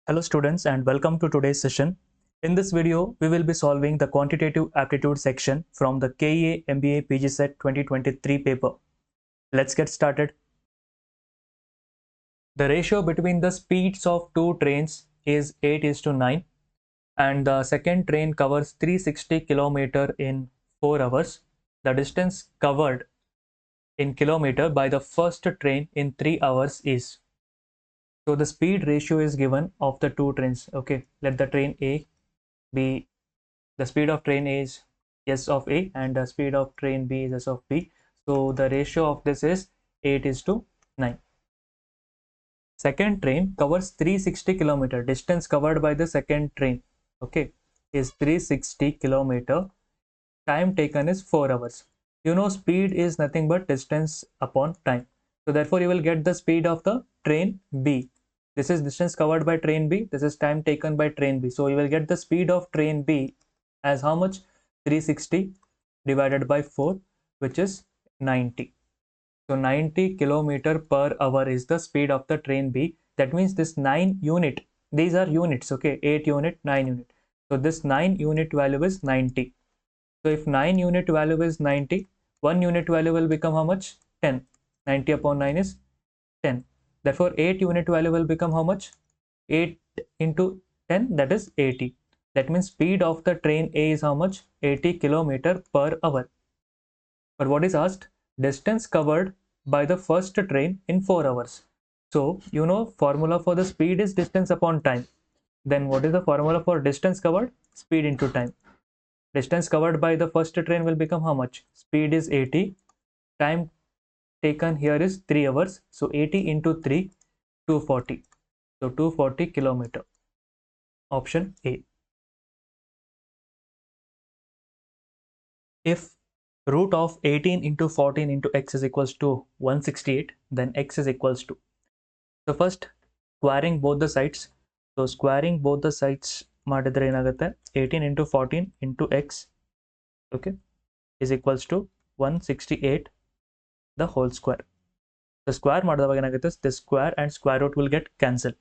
Hello students and welcome to today's session. In this video, we will be solving the Quantitative Aptitude section from the KEA MBA PGCET 2023 paper. Let's get started. The ratio between the speeds of two trains is 8:9 and the second train covers 360 km in 4 hours. The distance covered in kilometer by the first train in 3 hours is. So the speed ratio is given of the two trains. Okay, let the train A be, the speed of train A is S of A and the speed of train B is S of B. So the ratio of this is 8:9. Second train covers 360 km. Distance covered by the second train, okay, is 360 km. Time taken is 4 hours. You know, speed is nothing but distance upon time. So therefore you will get the speed of the train B. This is distance covered by train B. This is time taken by train B. So you will get the speed of train B as how much? 360 divided by 4, which is 90. So 90 km per hour is the speed of the train B. That means this 9 unit, these are units, okay, 8 unit, 9 unit. So this 9 unit value is 90. So if 9 unit value is 90, 1 unit value will become how much? 10. 90 upon 9 is 10. Therefore 8 unit value will become how much? 8 into 10, that is 80. That means speed of the train A is how much? 80 km per hour. But what is asked? Distance covered by the first train in 4 hours. So you know, formula for the speed is distance upon time. Then what is the formula for distance covered? Speed into time. Distance covered by the first train will become how much? Speed is 80. Time taken here is 3 hours. So 80 into 3, 240. So 240 km. Option A. If root of 18 into 14 into x is equals to 168, then x is equals to. So first squaring both the sides. So squaring both the sides ಮಾಡಿದ್ರೆ ಏನಾಗುತ್ತೆ 18 into 14 into x, okay, is equals to 168 the whole square. The square ಮಾಡಿದವಾಗ ಏನಾಗುತ್ತೆ, this square and square root will get cancelled.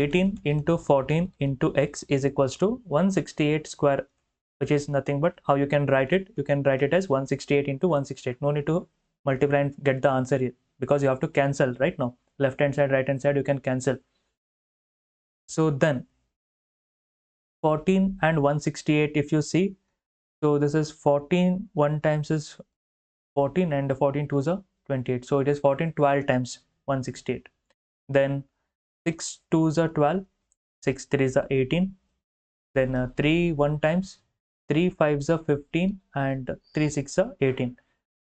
18 into 14 into x is equals to 168 square, which is nothing but how you can write it. You can write it as 168 into 168. No need to multiply and get the answer here because you have to cancel right now. Left hand side, right hand side, you can cancel. So then 14 and 168, if you see, so this is 14, 1 times is 14 and 14 2s are 28. So it is 14 12 times 168. Then 6 2s are 12, 6 3s are 18. Then 3 1 times, 3 5s are 15 and 3 6 are 18.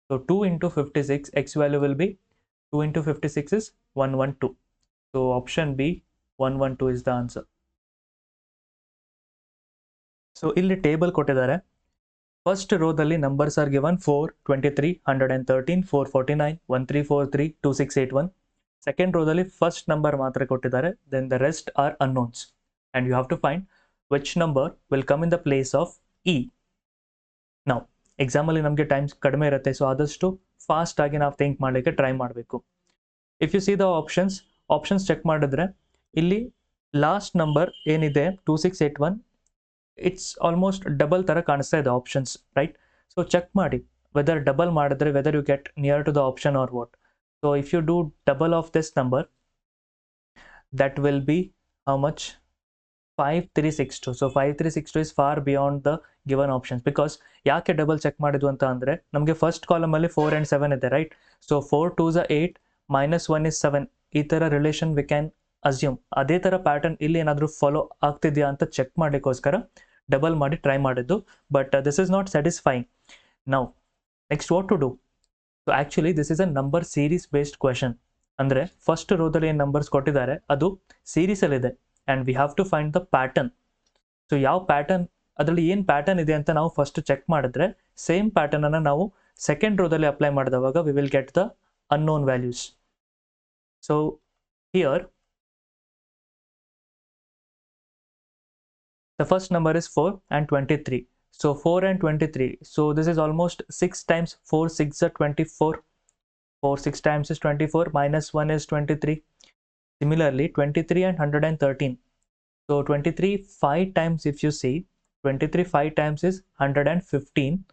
So 2 into 56, x value will be 2 into 56 is 112. So option B, 112 is the answer. So ಇಲ್ಲಿ table ಕೊಟ್ಟಿದ್ದಾರೆ. First ರೋದಲ್ಲಿ numbers are given 4, 23, 113, 449, 1343, 2681. Second ರೋದಲ್ಲಿ first number ಮಾತ್ರ ಕೊಟ್ಟಿದ್ದಾರೆ. Then the rest are unknowns and you have to find which number will come in the place of E. Now ಎಕ್ಸಾಮಲ್ಲಿ ನಮಗೆ times ಕಡಿಮೆ ಇರುತ್ತೆ, ಸೊ ಆದಷ್ಟು ಫಾಸ್ಟ್ ಆಗಿ ನಾವು ಥಿಂಕ್ ಮಾಡಲಿಕ್ಕೆ ಟ್ರೈ ಮಾಡಬೇಕು. If you see the options check ಮಾಡಿದ್ರೆ ಇಲ್ಲಿ ಲಾಸ್ಟ್ ನಂಬರ್ ಏನಿದೆ 2681, ಇಟ್ಸ್ ಆಲ್ಮೋಸ್ಟ್ ಡಬಲ್ ಥರ ಕಾಣಿಸ್ತಾ ಇದೆ ಆಪ್ಷನ್ಸ್, ರೈಟ್? ಸೊ ಚೆಕ್ ಮಾಡಿ ವೆದರ್ ಡಬಲ್ ಮಾಡಿದ್ರೆ whether you get near to the option or what. So if you do double of this number, that will be how much? 5362. So 5362 is far beyond the given options. Because ಯಾಕೆ double check ಮಾಡಿದ್ವು ಅಂತ ಅಂದರೆ ನಮಗೆ first ಕಾಲಮಲ್ಲಿ 4 and 7 ಇದೆ, right? So 4 2s are 8, -1 is 7. ಈ ಥರ relation we can assume. ಅದೇ ಥರ ಪ್ಯಾಟರ್ನ್ ಇಲ್ಲಿ ಏನಾದರೂ ಫಾಲೋ ಆಗ್ತಿದೆಯಾ ಅಂತ ಚೆಕ್ ಮಾಡಲಿಕ್ಕೋಸ್ಕರ ಡಬಲ್ ಮಾಡಿ ಟ್ರೈ ಮಾಡಿದ್ದು. But this is not satisfying. Now next what to do? So actually this is a number series based question. ಅಂದರೆ ಫಸ್ಟ್ ರೋದಲ್ಲಿ ಏನು ನಂಬರ್ಸ್ ಕೊಟ್ಟಿದ್ದಾರೆ ಅದು ಸೀರೀಸಲ್ಲಿದೆ and we have to find the pattern. So ಯಾವ pattern, ಅದರಲ್ಲಿ ಏನು ಪ್ಯಾಟರ್ನ್ ಇದೆ ಅಂತ ನಾವು ಫಸ್ಟ್ ಚೆಕ್ ಮಾಡಿದ್ರೆ ಸೇಮ್ ಪ್ಯಾಟರ್ನನ್ನು ನಾವು ಸೆಕೆಂಡ್ ರೋದಲ್ಲಿ ಅಪ್ಲೈ ಮಾಡಿದವಾಗ we will get the unknown values. So here the first number is 4 and 23. So 4 and 23. So this is almost 6 times 4, 6 are 24. 4 6 times is 24, -1 is 23. Similarly 23 and 113. So 23 5 times, if you see, 23 5 times is 115,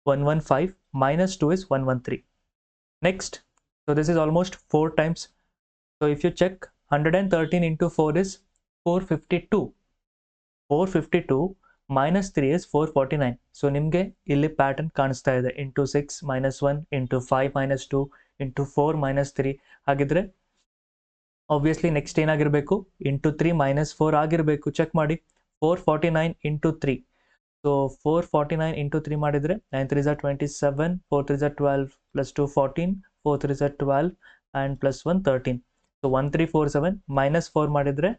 115 minus 2 is 113. Next, so this is almost 4 times. So if you check, 113 into 4 is 452. 452 minus 3 is 449. So ನಿಮಗೆ ಇಲ್ಲಿ pattern ಕಾಣಿಸ್ತಾ ಇದೆ, into 6 minus 1 into 5 minus 2 into 4 minus 3. ಹಾಗಿದ್ರೆ obviously next ಏನಾಗಿರಬೇಕು, into 3 minus 4 ಆಗಿರಬೇಕು. Check ಮಾಡಿ, 449 into 3. So 449 into 3 ಮಾಡಿದ್ರೆ 9 3s are 27, 4 3s are 12, plus 2 14, 4 3s are 12 and plus 1 13. So 1347 minus 4 ಮಾಡಿದ್ರೆ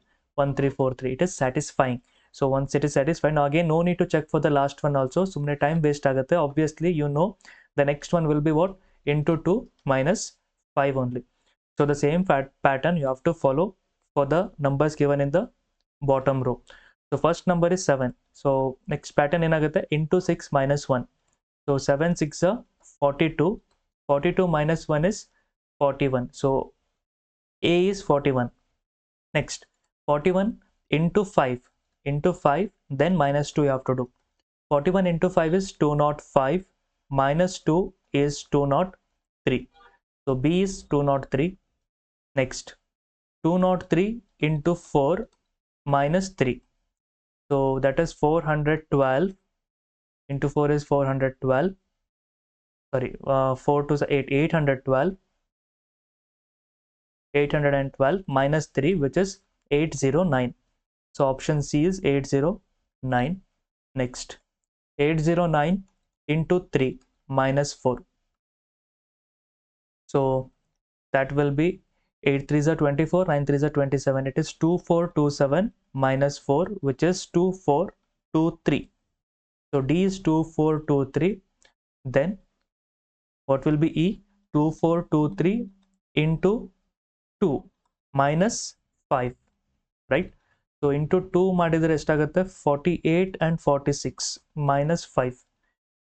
1343. It is satisfying. So once it is satisfied, now again no need to check for the last one also. ಸುಮ್ಮನೆ time waste ಆಗುತ್ತೆ. Obviously you know the next one will be what, into 2 minus 5 only. So the same pattern you have to follow for the numbers given in the bottom row. So first number is 7. So next pattern ಏನಾಗುತ್ತೆ, into 6 minus 1. So 7 6 are 42. 42 minus 1 is 41. So A is 41. Next, 41 into 5. Into 5, then minus 2 you have to do. 41 into 5 is 205. Minus 2 is 203. So B is 203. Next, 203 into 4 minus 3. So that is 412 into 4 is 412. Sorry, 4 to 8, 812. 812 minus 3, which is 809. So option C is 809. Next, 809 into 3 minus 4. So that will be 8 3s are 24, 9 3s are 27. It is 2427 minus 4, which is 2423. So D is 2423. Then what will be E? 2423 into 2 minus 5, right? So into 2 ಮಾಡಿದ್ರೆ ಎಷ್ಟಾಗುತ್ತೆ, 48 and 46 minus 5.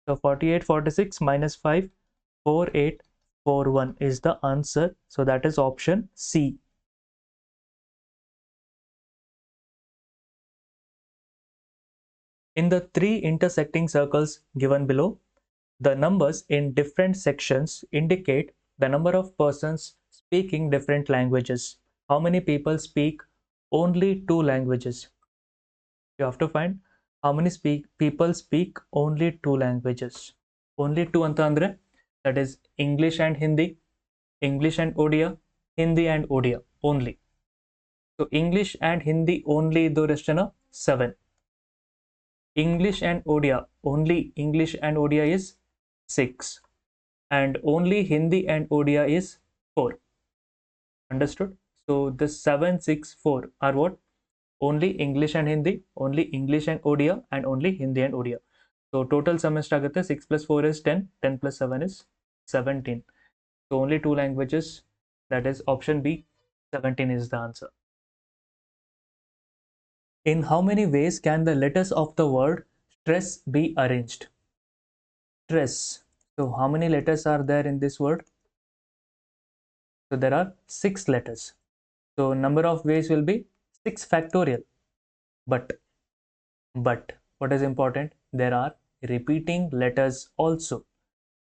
So 48 46 minus 5, 4841 is the answer. So that is option C. In the 3 intersecting circles given below, the numbers in different sections indicate the number of persons speaking different languages. How many people speak only 2 languages? You have to find how many people speak only 2 languages. Only 2 anta andre, that is English and Hindi, English and Odia, Hindi and Odia only. So English and Hindi only idore ಎಷ್ಟನ 7. English and Odia, only English and Odia is 6. And only Hindi and Odia is 4. Understood? So the 7 6 4 are what? Only English and Hindi, only English and Odia, and only Hindi and Odia. So total sum ಎಷ್ಟಾಗುತ್ತೆ, 6 plus 4 is 10, 10 plus 7 is 17. So only 2 languages, that is option B, 17 is the answer. In how many ways can the letters of the word stress be arranged? Stress. So how many letters are there in this word? So there are 6 letters. So number of ways will be 6 factorial. But what is important? There are repeating letters also,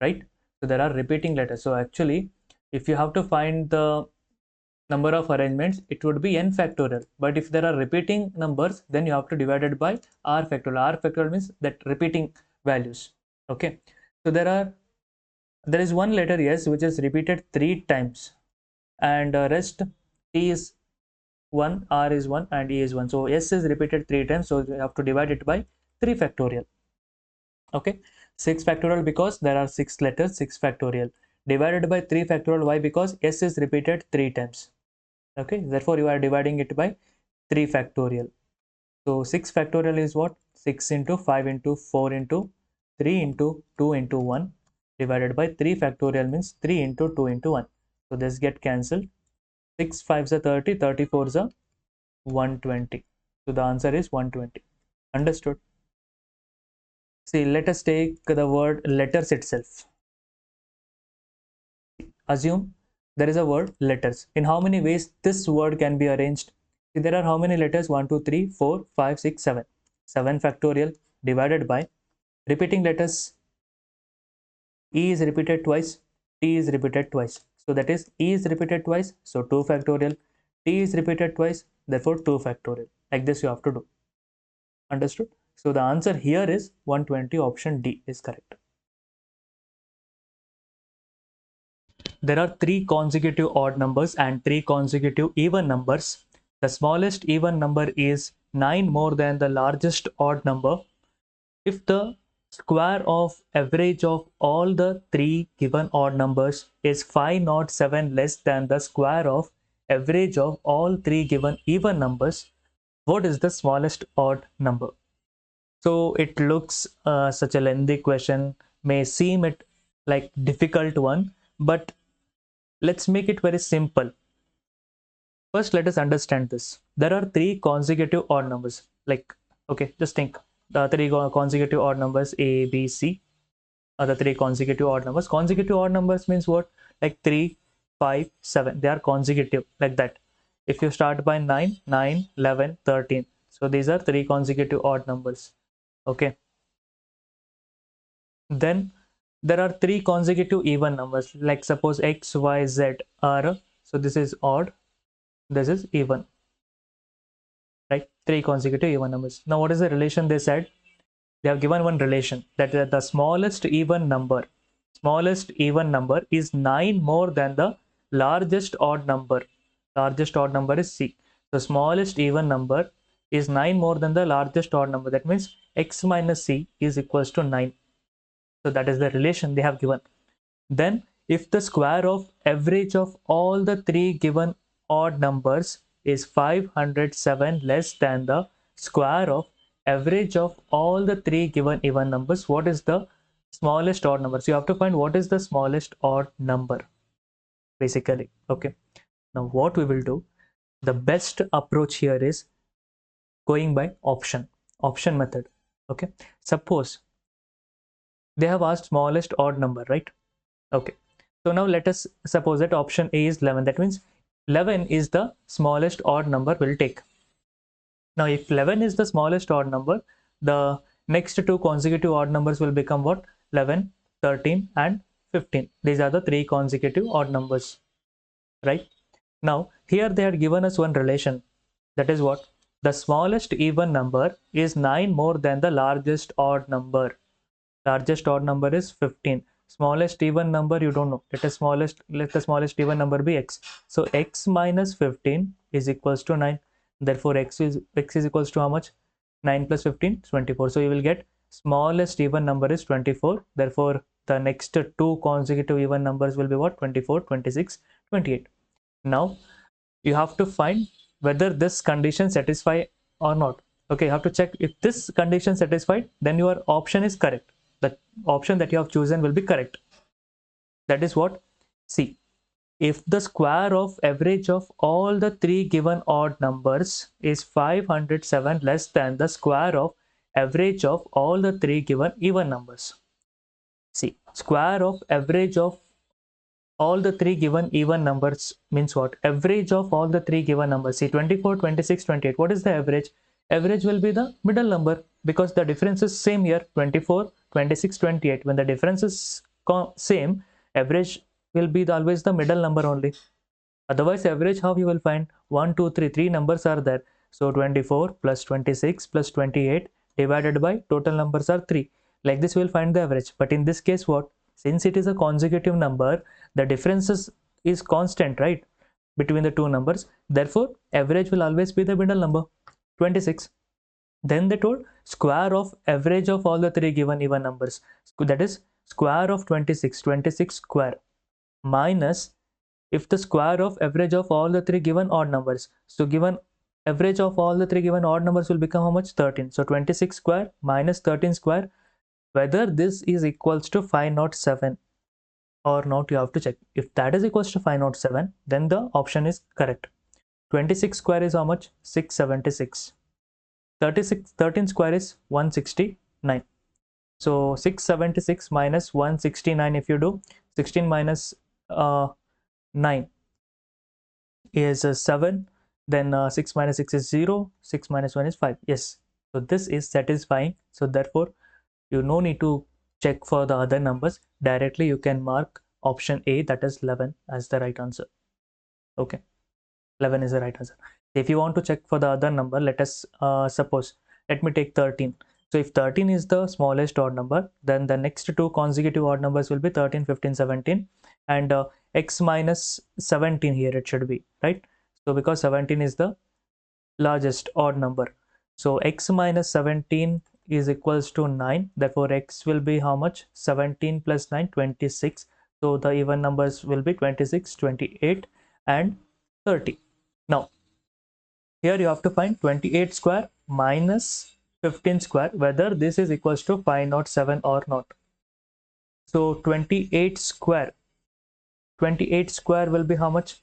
right? So there are repeating letters. So actually, if you have to find the number of arrangements, it would be n factorial. But if there are repeating numbers, then you have to divide it by r factorial. R factorial means that repeating values. Okay. So there is one letter S which is repeated 3 times, and rest T is 1, R is 1, and E is 1. So S is repeated 3 times, so you have to divide it by 3 factorial. Okay, 6 factorial because there are 6 letters, 6 factorial. Divided by 3 factorial, why? Because S is repeated 3 times. Okay, therefore you are dividing it by 3 factorial. So 6 factorial is what? 6 into 5 into 4 into 3 into 2 into 1 divided by 3 factorial means 3 into 2 into 1. So this get cancelled. 6 5s are 30, 34s are 120. So the answer is 120. Understood? See, let us take the word letters itself. Assume there is a word letters. In how many ways this word can be arranged? See, there are how many letters? 1, 2, 3, 4, 5, 6, 7. 7 factorial divided by repeating letters. E is repeated twice, T is repeated twice. So that is E is repeated twice, so 2 factorial. T is repeated twice, therefore 2 factorial. Like this you have to do. Understood? So the answer here is 120, option D is correct. There are 3 consecutive odd numbers and 3 consecutive even numbers. The smallest even number is 9 more than the largest odd number. If the square of average of all the 3 given odd numbers is 507 less than the square of average of all 3 given even numbers, what is the smallest odd number? So it looks such a lengthy question, may seem it like difficult one, but let's make it very simple. First, let us understand this. There are 3 consecutive odd numbers. Like, okay, just think the 3 consecutive odd numbers A, B, C are the 3 consecutive odd numbers. Consecutive odd numbers means what? Like 3, 5, 7. They are consecutive like that. If you start by 9, 9, 11, 13. So these are 3 consecutive odd numbers. Okay. Then there are 3 consecutive even numbers. Like suppose X, Y, Z are, so this is odd, this is even. Right? 3 consecutive even numbers. Now what is the relation they said? They have given one relation that the smallest even number is 9 more than the largest odd number. Largest odd number is C. The smallest even number is 9 more than the largest odd number. That means X minus C is equals to 9. So that is the relation they have given. Then if the square of average of all the 3 given odd numbers is 507 less than the square of average of all the 3 given even numbers, what is the smallest odd number? So you have to find what is the smallest odd number basically. Okay, now what we will do, the best approach here is going by option method. Okay, suppose they have asked smallest odd number, right? Okay, so now let us suppose that option A is 11. That means 11 is the smallest odd number we'll take. Now if 11 is the smallest odd number, the next 2 consecutive odd numbers will become what? 11, 13 and 15. These are the 3 consecutive odd numbers, right? Now here they had given us one relation, that is what? The smallest even number is 9 more than the largest odd number. Largest odd number is 15. Smallest even number you don't know. Let the smallest even number be X. So X minus 15 is equals to 9. Therefore X is equals to how much? 9 plus 15 is 24. So you will get smallest even number is 24. Therefore the next 2 consecutive even numbers will be what? 24, 26, 28. Now you have to find whether this condition satisfy or not. Okay, you have to check if this condition satisfied, then your option is correct. The option that you have chosen will be correct. That is what? See, if the square of average of all the 3 given odd numbers is 507 less than the square of average of all the 3 given even numbers. See, square of average of all the 3 given even numbers means what? Average of all the 3 given numbers. See, 24, 26, 28. What is the average? Average will be the middle number because the difference is same here. 24, 26, 28. When the difference is same, average will be always the middle number only. Otherwise, average how you will find? 1, 2, 3. 3 numbers are there. So 24 plus 26 plus 28 divided by total numbers are 3. Like this we will find the average. But in this case what? Since it is a consecutive number, the difference is constant, right? Between the two numbers. Therefore, average will always be the middle number, 26. Then they told square of average of all the 3 given even numbers. That is square of 26, 26 square minus if the square of average of all the 3 given odd numbers. So given average of all the 3 given odd numbers will become how much? 13. So 26 square minus 13 square. Whether this is equals to 507 or not, you have to check. If that is equals to 507, then the option is correct. 26 square is how much? 676. 13 square is 169. So 676 minus 169, if you do 16 minus 9 is 7. Then 6 minus 6 is 0, 6 minus 1 is 5. Yes, so this is satisfying. So therefore, you no need to check for the other numbers. Directly you can mark option A, that is 11, as the right answer. Okay, 11 is the right answer. If you want to check for the other number, let us let me take 13. So if 13 is the smallest odd number, then the next two consecutive odd numbers will be 13, 15, 17, and x minus 17 here it should be, right? So because 17 is the largest odd number, so x minus 17 is equals to 9. Therefore x will be how much? 17 plus 9, 26. So the even numbers will be 26, 28 and 30. Now here you have to find 28 square minus 15 square, whether this is equals to 507 or not. So 28 square will be how much?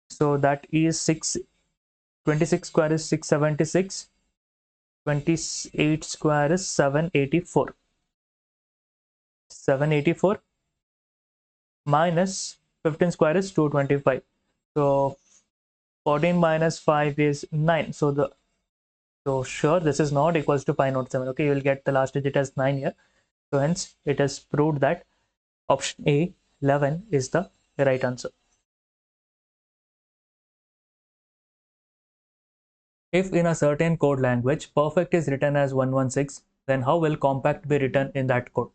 So that is 26 square is 676. 28 square is 784. 784 minus 15 square is 225. So 14 minus 5 is 9. So sure, this is not equals to 507. Okay, you will get the last digit as 9 here. So hence it is proved that option A, 11, is the right answer. If in a certain code language perfect is written as 116, then how will compact be written in that code?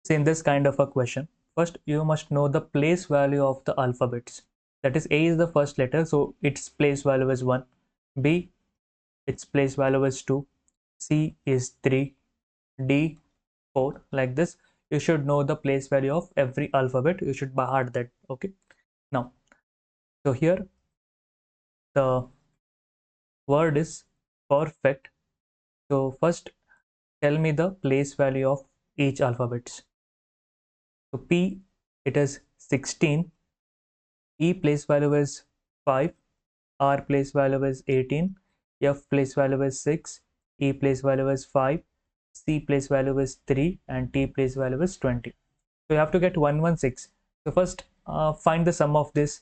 See, in this kind of a question, first you must know the place value of the alphabets. That is, A is the first letter, so its place value is 1. B, its place value is 2. C is 3. D, 4. Like this, you should know the place value of every alphabet. You should by heart that. Okay. Now, so here the word is perfect. So first, tell me the place value of each alphabets. So P, it is 16. E place value is 5. R place value is 18. F place value is 6. E place value is 5. C place value is 3. And T place value is 20. So you have to get 116. So first find the sum of this.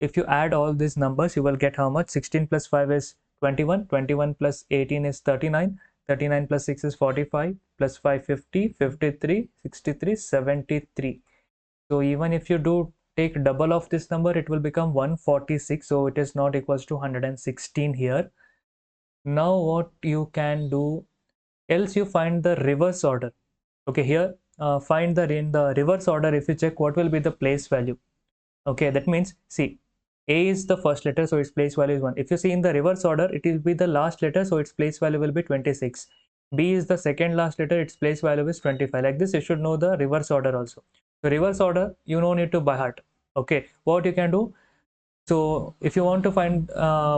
If you add all these numbers, you will get how much? 16 plus 5 is 21. 21 plus 18 is 39. 39 plus 6 is 45. Plus 5, 50. 53. 63. 73. So even if you do take double of this number, it will become 146. So it is not equals to 116 here. Now what you can do, else you find the reverse order. Okay, here find in the reverse order. If you check, what will be the place value? Okay, that means, see, A is the first letter, so its place value is 1. If you see in the reverse order, it will be the last letter, so its place value will be 26. B is the second last letter, its place value is 25. Like this, you should know the reverse order also. So reverse order, you don't need to by heart. Okay, what you can do, so if you want to find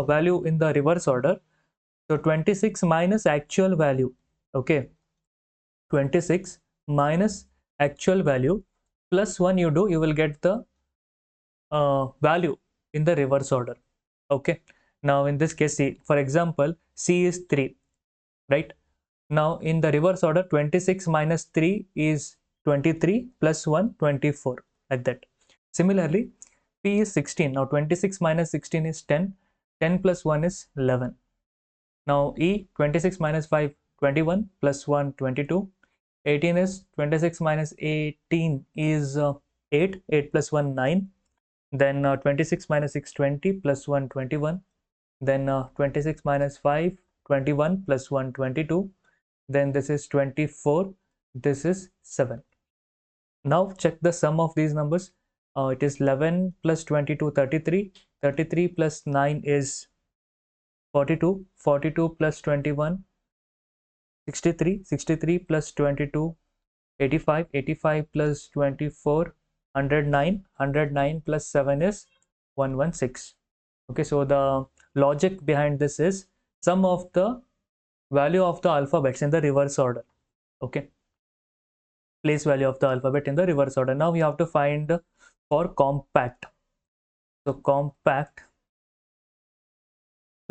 value in the reverse order, so 26 minus actual value. Okay, 26 minus actual value plus 1 you do, you will get the value in the reverse order. Okay, now in this case, see, for example, C is 3, right? Now in the reverse order, 26 minus 3 is 23 plus 1, 24, like that. Similarly, P is 16. Now 26 minus 16 is 10. 10 plus 1 is 11. Now E, 26 minus 5, 21 plus 1, 22. 18 is 26 minus 18 is 8. 8 plus 1, 9. Then 26 minus 6, 20 plus 1, 21. Then 26 minus 5, 21 plus 1, 22. Then this is 24. This is 7. Now check the sum of these numbers. It is 11 plus 22, 33. 33 plus 9 is 42. 42 plus 21, 63. 63 plus 22, 85. 85 plus 24, 109. 109 plus 7 is 116. Okay, so the logic behind this is sum of the value of the alphabets in the reverse order. Okay, place value of the alphabet in the reverse order. Now we have to find for compact. So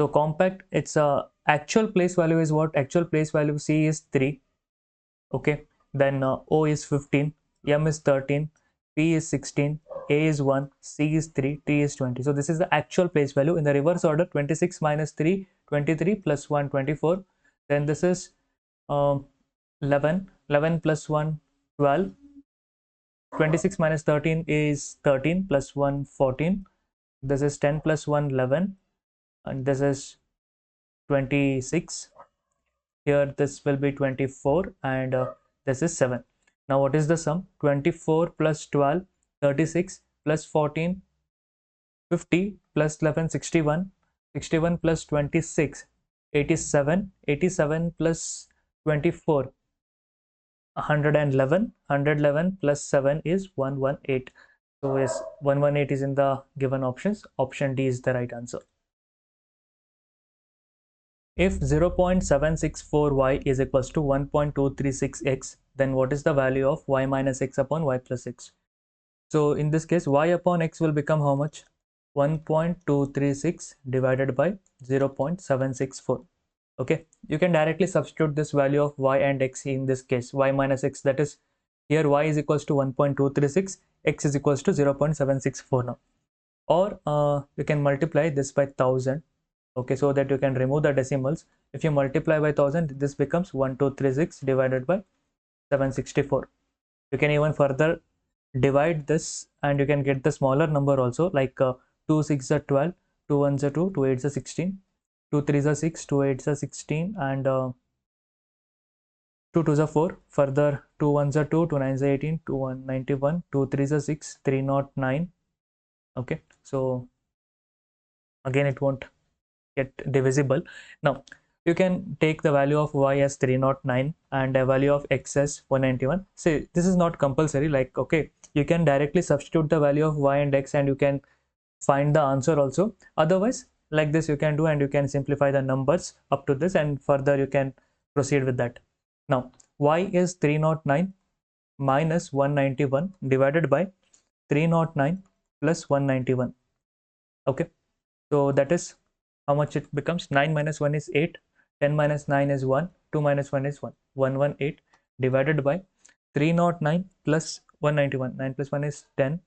compact, it's a actual place value is what? Actual place value C is 3. Okay, then O is 15, M is 13, P is 16, A is 1, C is 3, T is 20. So this is the actual place value. In the reverse order, 26 minus 3, 23 plus 1, 24. Then this is 11, 11 plus 1, 12. 26 minus 13 is 13 plus 1, 14. This is 10 plus 1, 11. And this is 26. Here this will be 24 and this is 7. Now what is the sum? 24 plus 12, 36 plus 14, 50 plus 11, 61, 61 plus 26, 87, 87 plus 24, 111, 111 plus 7 is 118. So yes, 118 is in the given options. Option D is the right answer. If 0.764y is equals to 1.236x, then what is the value of y minus x upon y plus x? So in this case, y upon x will become how much? 1.236 divided by 0.764. Okay, you can directly substitute this value of y and x in this case, y minus x, that is here y is equals to 1.236, x is equals to 0.764 now. Or you can multiply this by 1000. Okay, so that you can remove the decimals. If you multiply by 1000, this becomes 1236 divided by 764. You can even further divide this and you can get the smaller number also, like 2 6 are 12, 2 1s are 2, 2 8s are 16, 2 3s are 6, 2 8s are 16, and 2 2s are 4. Further 2 1s are 2, 2 9s are 18, 2 1 91, 2 3s are 6, 309. Okay, so again it won't get divisible. Now you can take the value of y as 309 and a value of x as 191. See, this is not compulsory, like okay, you can directly substitute the value of y and x and you can find the answer also. Otherwise, like this you can do, and you can simplify the numbers up to this and further you can proceed with that. Now y is 309 minus 191 divided by 309 plus 191. Okay, so that is how much it becomes. 9 minus 1 is 8, 10 minus 9 is 1, 2 minus 1 is 1, 118 divided by 309 plus 191. 9 plus 1 is 10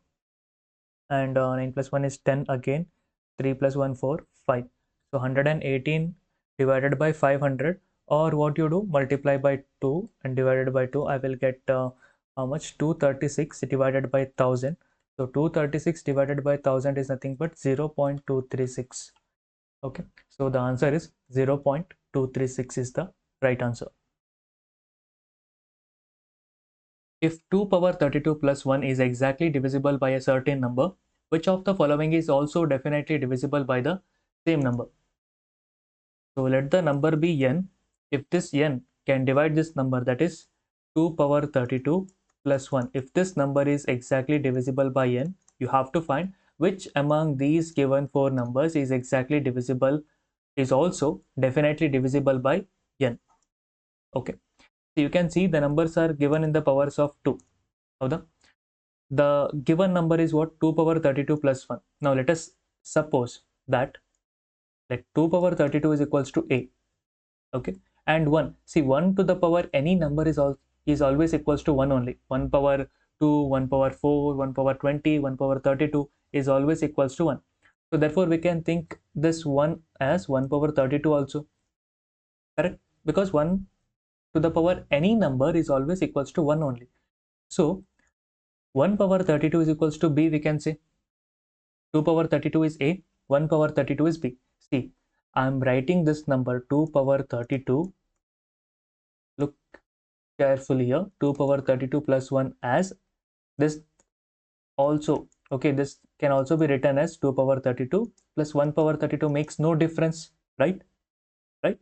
and 9 plus 1 is 10 again, 3 plus 1 4, 5. So 118 divided by 500, or what you do, multiply by 2 and divided by 2. I will get how much? 236 divided by 1000. So 236 divided by 1000 is nothing but 0.236. Okay, so the answer is 0.236 is the right answer. If 2 power 32 plus 1 is exactly divisible by a certain number, which of the following is also definitely divisible by the same number? So let the number be n. If this n can divide this number, that is 2 power 32 plus 1, if this number is exactly divisible by n, you have to find which among these given four numbers is exactly divisible, is also definitely divisible by n. Okay, so you can see the numbers are given in the powers of 2. Now the given number is what? 2 power 32 plus 1. Now let us suppose that like 2 power 32 is equals to a. Okay, and 1, see, 1 to the power any number is always equals to 1 only. 1 power 2, 1 power 4, 1 power 20, 1 power 32 is always equals to 1. So therefore we can think this 1 as 1 power 32 also, correct? Because 1 to the power any number is always equals to 1 only. So 1 power 32 is equals to b, we can say. 2 power 32 is a, 1 power 32 is b. See, I am writing this number 2 power 32. Look carefully here, 2 power 32 plus 1 as this also. Okay, this can also be written as 2 power 32 plus 1 power 32, makes no difference, right? Right?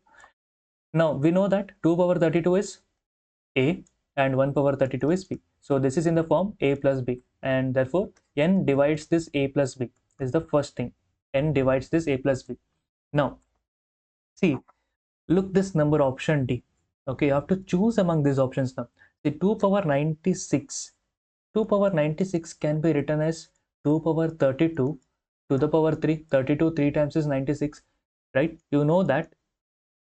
Now we know that 2 power 32 is a and 1 power 32 is b. So this is in the form a plus b, and therefore n divides this a plus b. This is the first thing. N divides this a plus b. Now see, look this number, option D. Okay, you have to choose among these options now. The 2 power 96. 2 power 96 can be written as 2 power 32 to the power 3. 32 3 times is 96, right? You know that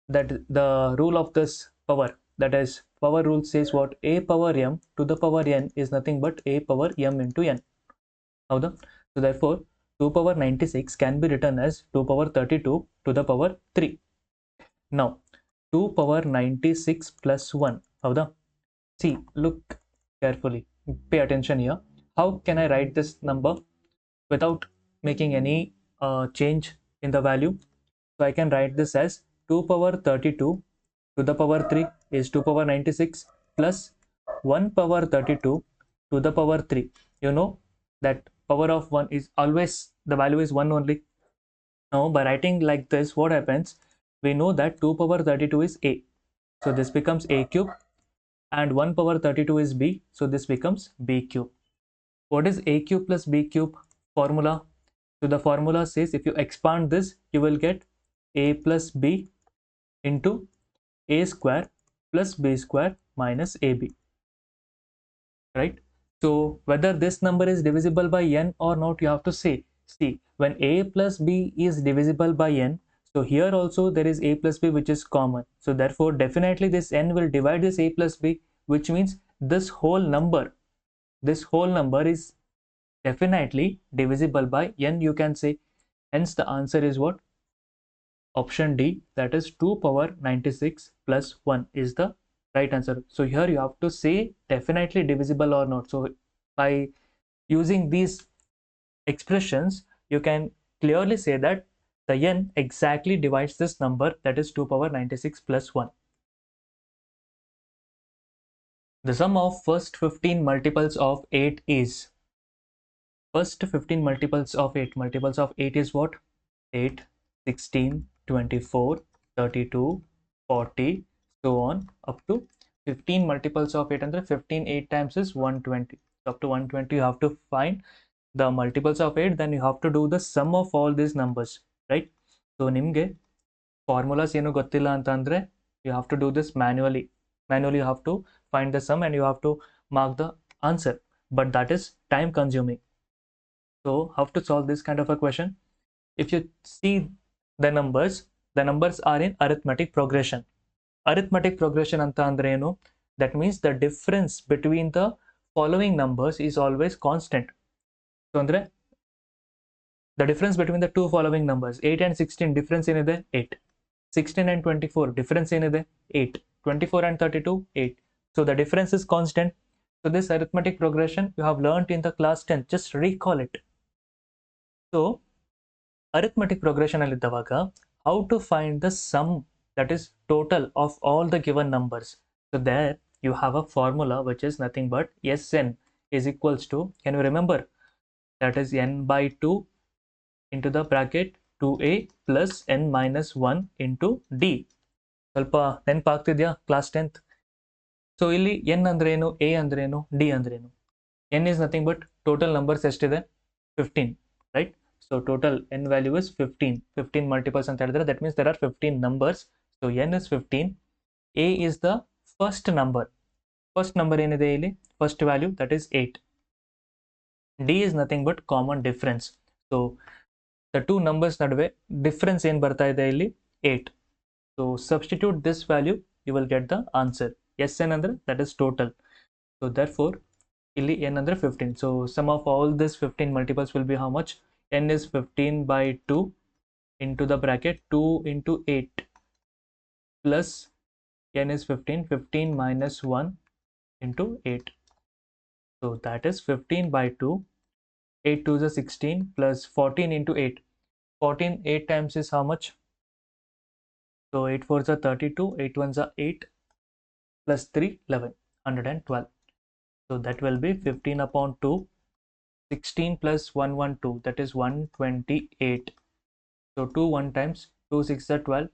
the rule of this power, that is power rule, says what? A power m to the power n is nothing but a power m into n. ಹೌದಾ? So therefore 2 power 96 can be written as 2 power 32 to the power 3. Now 2 power 96 plus 1, ಹೌದಾ? See, look carefully, pay attention here. How can I write this number without making any change in the value? So I can write this as 2 power 32 to the power 3 is 2 power 96 plus 1 power 32 to the power 3. You know that power of 1 is always, the value is 1 only. Now by writing like this, what happens? We know that 2 power 32 is a. So this becomes a cube, and 1 power 32 is b. So this becomes b cube. What is a cube plus b cube formula? So the formula says if you expand this, you will get a plus b into a square plus b square minus ab, right? So whether this number is divisible by n or not, you have to say. See, when a plus b is divisible by n, so here also there is a plus b which is common. So therefore definitely this n will divide this a plus b, which means this whole number is definitely divisible by n, you can say. Hence the answer is what? Option D, that is 2 power 96 plus 1 is the right answer. So here you have to say definitely divisible or not. So by using these expressions, you can clearly say that the n exactly divides this number, that is 2 power 96 plus 1. The sum of first 15 multiples of 8 is, first 15 multiples of 8 is what? 8, 16, 24, 32, 40, so on up to 15 multiples of 8 and 15 8 times is 120. So up to 120 you have to find the multiples of 8, then you have to do the sum of all these numbers, right? So ನಿಮಗೆ formulas ಏನು ಗೊತ್ತಿಲ್ಲ ಅಂತಂದ್ರೆ you have to do this manually. You have to find the sum and you have to mark the answer, but that is time consuming. So how to solve this kind of a question? If you see the numbers are in arithmetic progression. Arithmetic progression anta andre enu? That means the difference between the following numbers is always constant. So andre the difference between the two following numbers, 8 and 16, difference enide 8. 16 and 24, difference enide 8. 24 and 32, 8. So the difference is constant. So this arithmetic progression you have learnt in the class 10, just recall it. So arithmetic progression alliddavaga how to find the sum, that is total of all the given numbers. So there you have a formula which is nothing but Sn is equals to, can you remember, that is n by 2 into the bracket 2a plus n minus 1 into d. ಸ್ವಲ್ಪ ನೆನಪಾಗ್ತಿದ್ಯಾ class 10th? So ಇಲ್ಲಿ n ಅಂದ್ರೇನು, a ಅಂದ್ರೇನು, d ಅಂದ್ರೇನು? n is nothing but total numbers ಎಷ್ಟಿದೆ? 15, right? So total n value is 15. 15 multiples ಅಂತ ಹೇಳಿದ್ರೆ that means there are 15 numbers. So n is 15. A is the first number. First number ಏನಿದೆ ಇಲ್ಲಿ? First value, that is 8. D is nothing but common difference. So the two numbers ನಡುವೆ difference ಏನು ಬರ್ತಾ ಇದೆ ಇಲ್ಲಿ? 8. So substitute this value, you will get the answer. Sn ಅಂದ್ರೆ that is total. So therefore ಇಲ್ಲಿ n ಅಂದ್ರೆ 15. So sum of all this 15 multiples will be how much? N is 15 by 2 into the bracket 2 into 8 plus n is 15, 15 minus 1 into 8. So that is 15 by 2, 8 2 is 16 plus 14 into 8. 14 8 times is how much? So 8 4 is 32, 8 1 is 8 plus 3 11, 112. So that will be 15 upon 2, 16 plus 112, that is 128. So 2 1 times, 2 6 is 12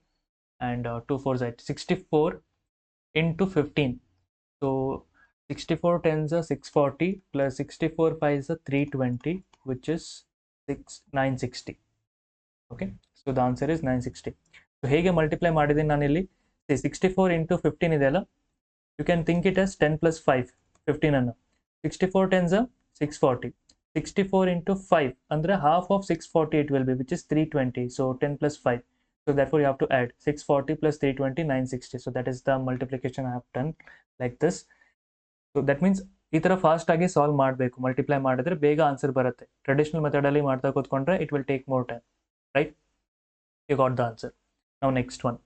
and 2 4 is 8, 64 into 15. So 64 10s are 640 plus 64 5 is 320, which is 960. Okay, so the answer is 960. So ಹೇಗೆ multiply ಮಾಡಿದ್ದೀನಿ ನಾನು ಇಲ್ಲಿ? 64 into 15 ಇದೆಯಲ್ಲ, you can think it as 10 plus 5, 15 ಅನ್ನು. 64 10s are 640. 64 into 5 andre half of 640 it will be, which is 320. So 10 plus 5. So therefore you have to add 640 plus 320, 960. So that is the multiplication I have done like this. So that means ಈ ಥರ ಫಾಸ್ಟಾಗಿ solve ಮಾಡಬೇಕು. Multiply ಮಾಡಿದ್ರೆ ಬೇಗ answer ಬರುತ್ತೆ. Traditional ಮೆಥಡಲ್ಲಿ ಮಾಡ್ತಾ ಕೂತ್ಕೊಂಡ್ರೆ it will take more time, right? You got the answer. Now next one.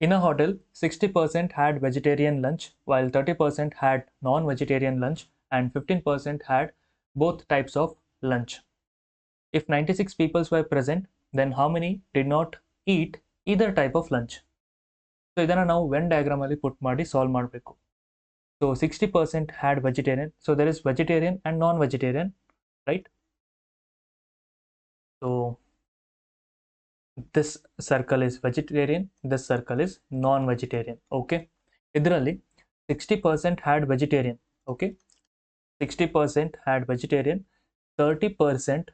In a hotel, 60% had vegetarian lunch, while 30% had non-vegetarian lunch, and 15% had both types of lunch. If 96 people were present, then how many did not eat either type of lunch? So ಇದನ್ನ ನಾವು when diagram ಅಲ್ಲಿ ಪುಟ್ ಮಾಡಿ solve ಮಾಡಬೇಕು. So 60% had vegetarian, so there is vegetarian and non-vegetarian, right? So this circle is vegetarian, this circle is non-vegetarian. Okay, ಇದರಲ್ಲಿ 60% had vegetarian. Okay, 60% had vegetarian, 30%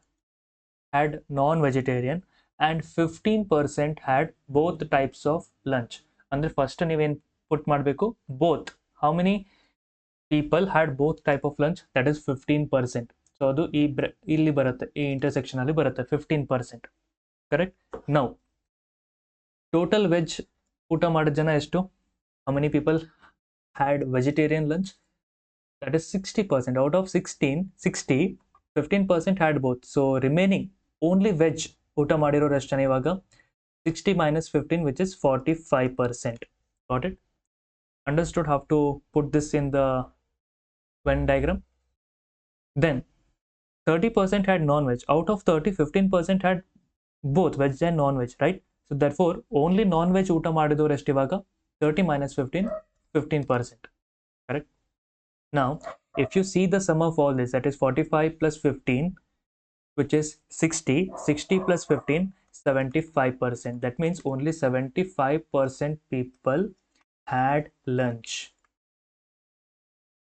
had non-vegetarian, and 15% had both types of lunch. ಅಂದ್ರೆ first ನೀವೇನು ಪುಟ್ ಮಾಡಬೇಕು? both. How many people had both type of lunch? That is 15%. So ಅದು ಇಲ್ಲಿ ಬರುತ್ತೆ, ಈ intersection ಅಲ್ಲಿ ಬರುತ್ತೆ 15%. ಕರೆಕ್ಟ್? ನೌ ಟೋಟಲ್ ವೆಜ್ ಊಟ ಮಾಡಿದ ಜನ ಎಷ್ಟು? How many people had vegetarian lunch? That is 60%. Out of 60, 15% had both. So remaining only veg ಊಟ ಮಾಡಿರೋರು ಎಷ್ಟು ಜನ ಇವಾಗ? 60 minus 15, which is 45%. Got it? Understood how to put this in the Venn diagram? Then 30% had non-veg. Out of 30, 15% had both veg and non-veg, right? So therefore only non-veg ಊಟ ಮಾಡಿದವರು ಎಷ್ಟು ಇವಾಗ? 30 minus 15, 15%. Correct? Now if you see the sum of all this, that is 45 plus 15, which is 60. 60 plus 15, 75%. That means only 75% people had lunch.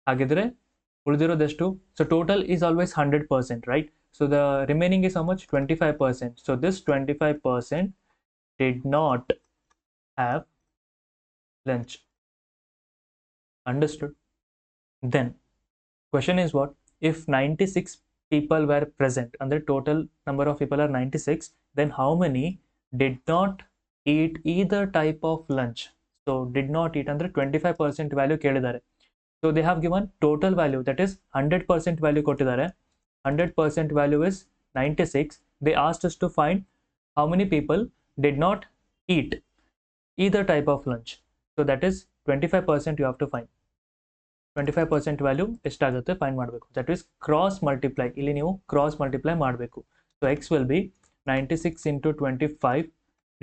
ಹಾಗಿದ್ರೆ ಉಳಿದಿರೋದೆಷ್ಟು? So total is always 100%, right? So the remaining is how much? 25%. So this 25% did not have lunch. Understood? Then question is what? If 96 people were present and the total number of people are 96, then how many did not eat either type of lunch? So did not eat under 25% value ಕೇಳಿದ್ದಾರೆ. So they have given total value, that is 100% value ಕೊಟ್ಟಿದ್ದಾರೆ. 100% value is 96. They asked us to find how many people did not eat either type of lunch. So that is 25% you have to find. 25% value ಎಷ್ಟಾಗುತ್ತೆ find ಮಾಡಬೇಕು. That is cross multiply. ಇಲ್ಲಿ ನೀವು cross multiply ಮಾಡಬೇಕು. So X will be 96 into 25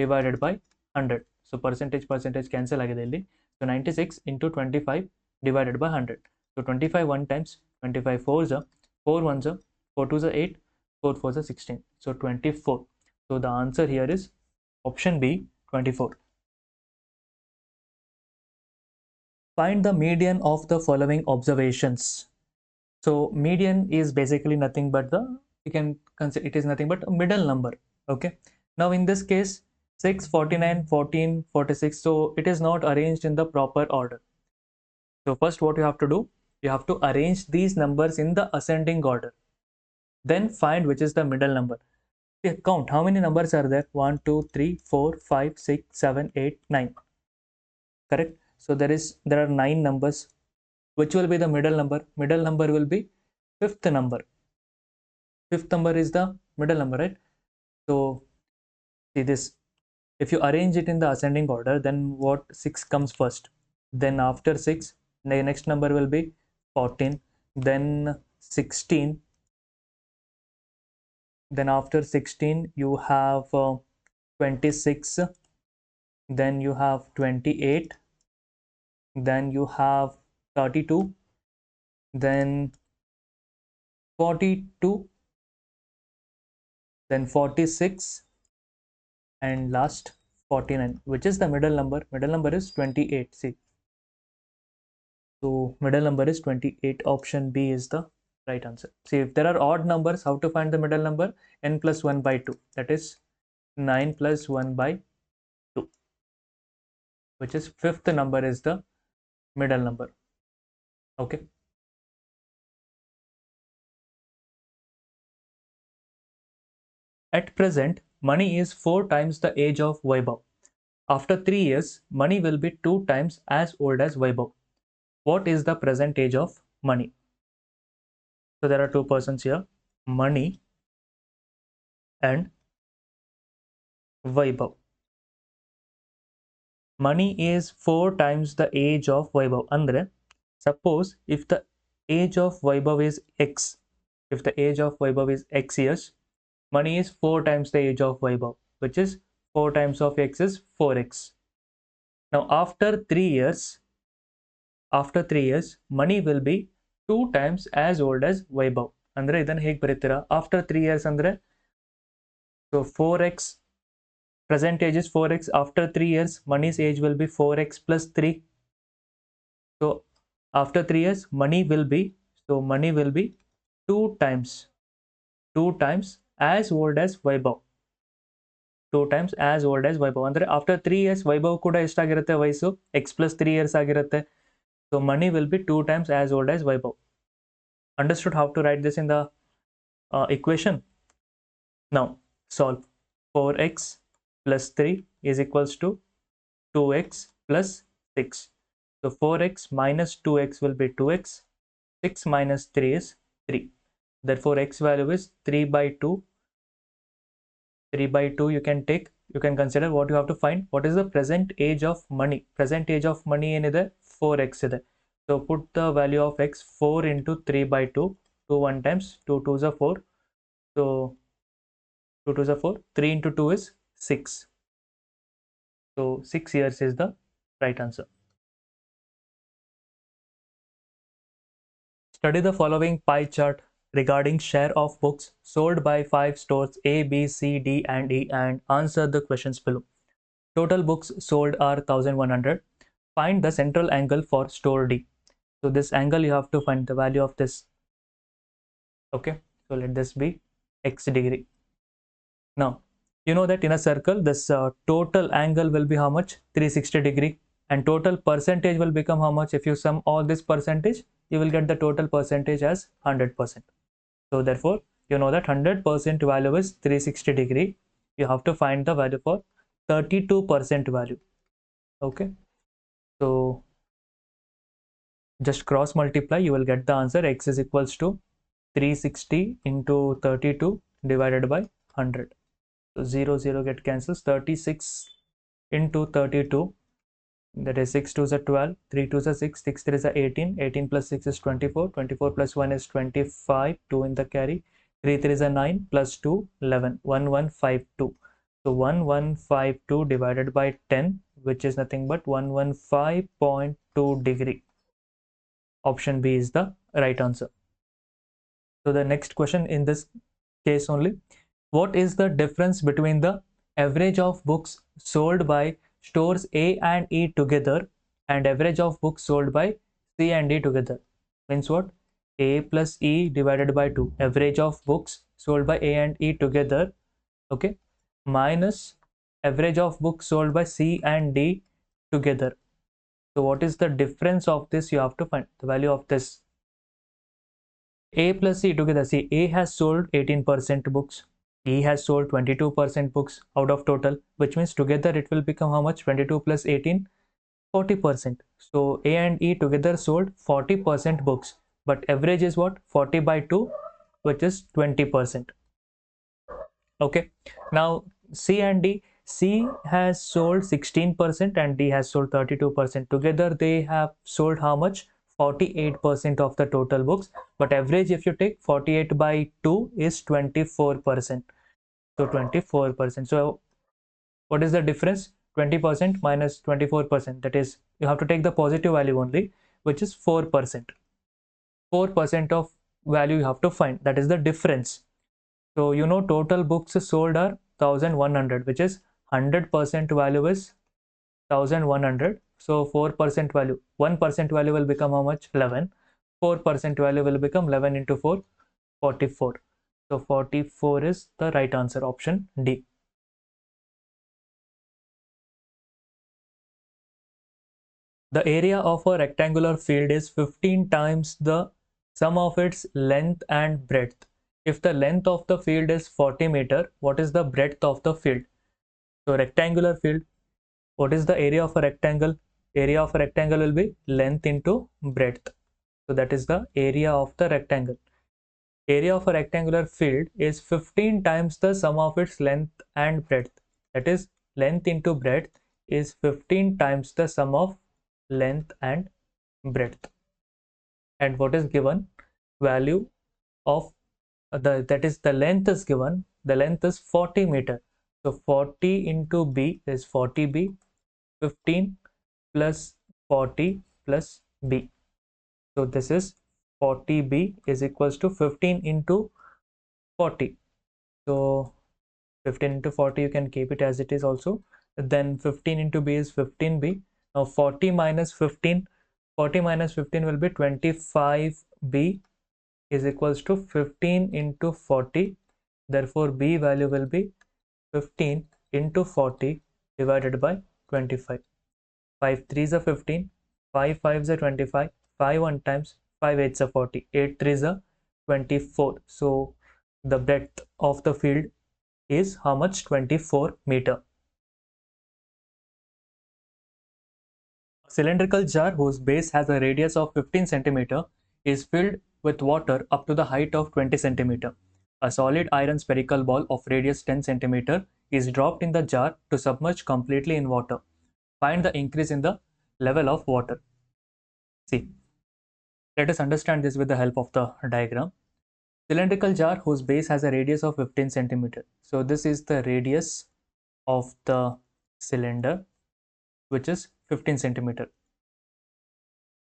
divided by 100. So percentage cancel ಆಗಿದೆ ಇಲ್ಲಿ. So 96 into 25 divided by 100. So 25 1 times, 25 4s are 4 1s are 4 2s are 8, 4 4s are 16. So 24. So the answer here is option B, 24. Find the median of the following observations. So median is basically nothing but you can consider it is nothing but a middle number. Okay. Now in this case 6, 49, 14, 46. So it is not arranged in the proper order. So first what you have to do, you have to arrange these numbers in the ascending order. Then find which is the middle number. Count how many numbers are there? 1, 2, 3, 4, 5, 6, 7, 8, 9. Correct? So there are 9 numbers. Which will be the middle number? Middle number will be fifth number. Fifth number is the middle number, right? So see this. If you arrange it in the ascending order, then what? 6 comes first. Then after 6, the next number will be 14, then 16, then after 16 you have 26, then you have 28, then you have 32, then 42, then 46, and last 49. Which is the middle number? Middle number is 28. See, so middle number is 28. Option B is the right answer. See, if there are odd numbers, how to find the middle number? N plus 1 by 2. That is 9 plus 1 by 2. Which is fifth number is the middle number. Okay. At present, money is 4 times the age of Vaibhav. After 3 years, money will be 2 times as old as Vaibhav. what is the present age of money? So there are two persons here, Money and Vaibhav. Money is 4 times the age of Vaibhav. Andre, suppose if the age of Vaibhav is X, if the age of Vaibhav is X years, Money is 4 times the age of Vaibhav, which is 4 times of X is 4X. Now after 3 years, Money will be 2 times as old as Vaibhav. Andre idan hege barittira? After 3 years andre, so 4x, present age is 4x. After 3 years, Money's age will be 4x plus 3. So after 3 years, Money will be 2 times as old as Vaibhav. 2 times as old as Vaibhav. Andre after 3 years, Vaibhav kuda eshtagirutte vayasu? X plus 3 years ಆಗಿರುತ್ತೆ. So Money will be 2 times as old as Vaibhav. Understood how to write this in the equation? Now solve. 4x plus 3 is equals to 2x plus 6. So 4x minus 2x will be 2x. 6 minus 3 is 3. Therefore x value is 3 by 2. 3 by 2 you can consider. What you have to find, what is the present age of money? Present age of money ಏನಿದೆ 4x ಇದೆ. So put the value of x 4 into 3 by 2. 2 1 times 2 2s are 4. So 2 2s are 4. 3 into 2 is 6. So 6 years is the right answer. Study the following pie chart regarding share of books sold by 5 stores A, B, C, D and E and answer the questions below. Total books sold are 1100. Find the central angle for store D. So this angle you have to find the value of this. Okay, so let this be x degree. Now you know that in a circle this total angle will be how much? 360 degree, and total percentage will become how much? If you sum all this percentage, you will get the total percentage as 100%. So therefore you know that 100% value is 360 degree. You have to find the value for 32% value. Okay, so just cross multiply, you will get the answer. X is equals to 360 into 32 divided by 100. So 0 0 get cancels. 36 into 32, that is 6 2s are 12, 3 2s are 6, 6 3s are 18, 18 plus 6 is 24, 24 plus 1 is 25, 2 in the carry, 3 3s are 9, plus 2 11, 1152. So 1152 divided by 10, which is nothing but 115.2 degree. Option B is the right answer. So the next question in this case only, what is the difference between the average of books sold by stores A and E together and average of books sold by C and D together? Means what? A plus E divided by 2, average of books sold by A and E together, okay, minus average of books sold by C and D together. So what is the difference of this? You have to find the value of this. A plus C together. See, A has sold 18% books. E has sold 22% books out of total, which means together it will become how much? 22 plus 18, 40%. So A and E together sold 40% books, but average is what? 40 by 2, which is 20%. Okay, now C and D, C has sold 16% and D has sold 32%. Together they have sold how much? 48% of the total books, but average if you take 48 by 2 is 24%. So 24%. So what is the difference? 20% minus 24%. That is, you have to take the positive value only, which is 4%. 4% of value you have to find. That is the difference. So you know total books sold are 1100, which is 100% value is 1100. So 4% value, 1% value will become how much? 11. 4% value will become 11 into 4, 44. So 44 is the right answer, option D. The area of a rectangular field is 15 times the sum of its length and breadth. If the length of the field is 40 meter, what is the breadth of the field? So rectangular field, what is the area of a rectangle? area of a rectangle will be length into breadth. So that is the area of the rectangle. Area of a rectangular field is 15 times the sum of its length and breadth. That is, length into breadth is 15 times the sum of length and breadth. And what is given? Value of that is the length is given. The length is 40 meter. So 40 into b is 40b. 15 plus 40 plus b. So this is 40b is equals to 15 into 40. So 15 into 40 you can keep it as it is also. Then 15 into b is 15b. Now 40 minus 15, 40 minus 15 will be 25b is equals to 15 into 40. Therefore b value will be 15 into 40 divided by 25. 5 3s are 15, 5 5s are 25, 5 1 times, 5 8s are 40, 8 3s are 24. So the breadth of the field is how much? 24 meter. A cylindrical jar whose base has a radius of 15 centimeter is filled with water up to the height of 20 centimeter. A solid iron spherical ball of radius 10 centimeter is dropped in the jar to submerge completely in water. Find the increase in the level of water. See, let us understand this with the help of the diagram. Cylindrical jar whose base has a radius of 15 centimeter. So this is the radius of the cylinder, which is 15 centimeter.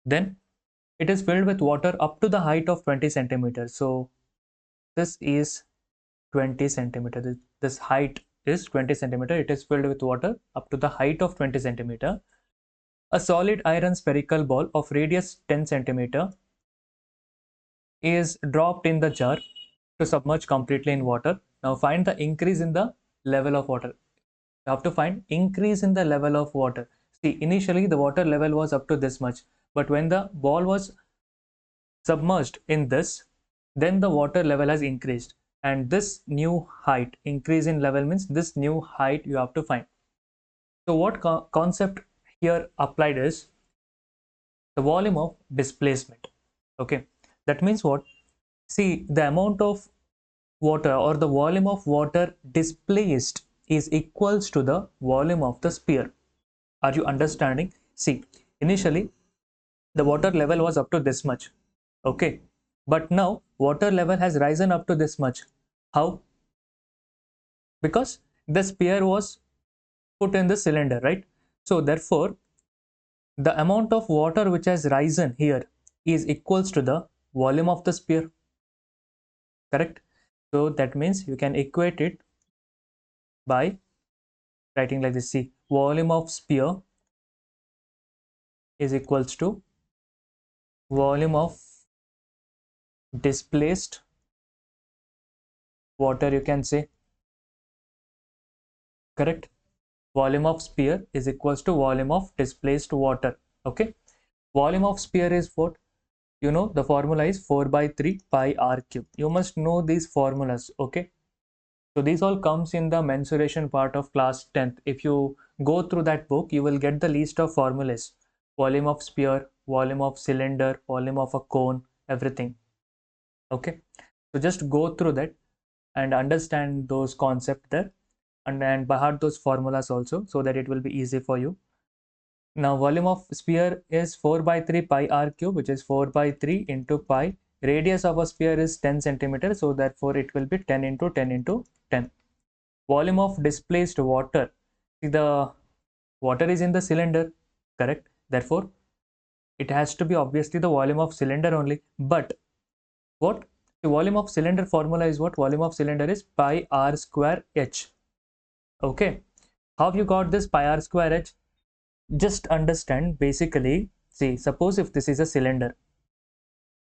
Then it is filled with water up to the height of 20 centimeters. So this is 20 centimeter. This height is 20 centimeter. It is filled with water up to the height of 20 centimeter. A solid iron spherical ball of radius 10 centimeter is dropped in the jar to submerge completely in water. Now find the increase in the level of water. You have to find increase in the level of water. See, initially the water level was up to this much, but when the ball was submerged in this, then the water level has increased, and this new height, increase in level means this new height you have to find. So what concept here applied is the volume of displacement. Okay, that means what? See, the amount of water or the volume of water displaced is equals to the volume of the sphere. Are you understanding? See, initially the water level was up to this much. Okay, but now water level has risen up to this much. How? Because the sphere was put in the cylinder, right? So therefore the amount of water which has risen here is equals to the volume of the sphere. Correct? So that means you can equate it by writing like this. See, volume of sphere is equals to volume of displaced water, you can say. Correct? Volume of sphere is equals to volume of displaced water. Okay, volume of sphere is what? You know, the formula is 4 by 3 pi r cube. You must know these formulas. Okay, so these all comes in the mensuration part of class 10th. If you go through that book, you will get the list of formulas: volume of sphere, volume of cylinder, volume of a cone, everything. Okay, so just go through that and understand those concepts there, and by heart those formulas also, so that it will be easy for you. Now volume of sphere is 4 by 3 pi r cube, which is 4 by 3 into pi. Radius of a sphere is 10 centimeter, so therefore it will be 10 into 10 into 10. Volume of displaced water. See, the water is in the cylinder, correct? Therefore it has to be obviously the volume of cylinder only. But what? The volume of cylinder formula is what? Volume of cylinder is pi r square h. Okay, how have you got this pi r square h? Just understand, basically, see, suppose if this is a cylinder.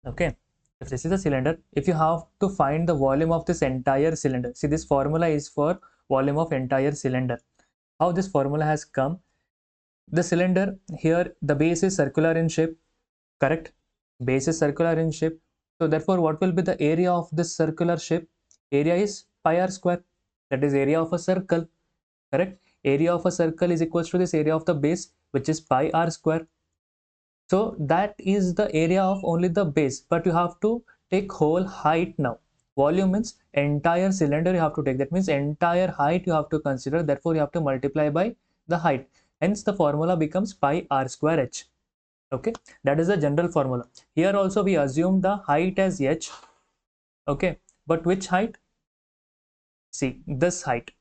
Okay, if this is a cylinder, if you have to find the volume of this entire cylinder, see, this formula is for volume of entire cylinder. How this formula has come? The cylinder here, the base is circular in shape, correct? Base is circular in shape, so therefore what will be the area of this circular shape? Area is pi r square, that is area of a circle, correct? area of a circle is equals to this area of the base, which is pi r square. So that is the area of only the base, but you have to take whole height now. Volume means entire cylinder you have to take. That means entire height you have to consider. Therefore, you have to multiply by the height. Hence, the formula becomes pi r square h. Okay, that is the general formula. Here also we assume the height as h. Okay, but which height? See, this height.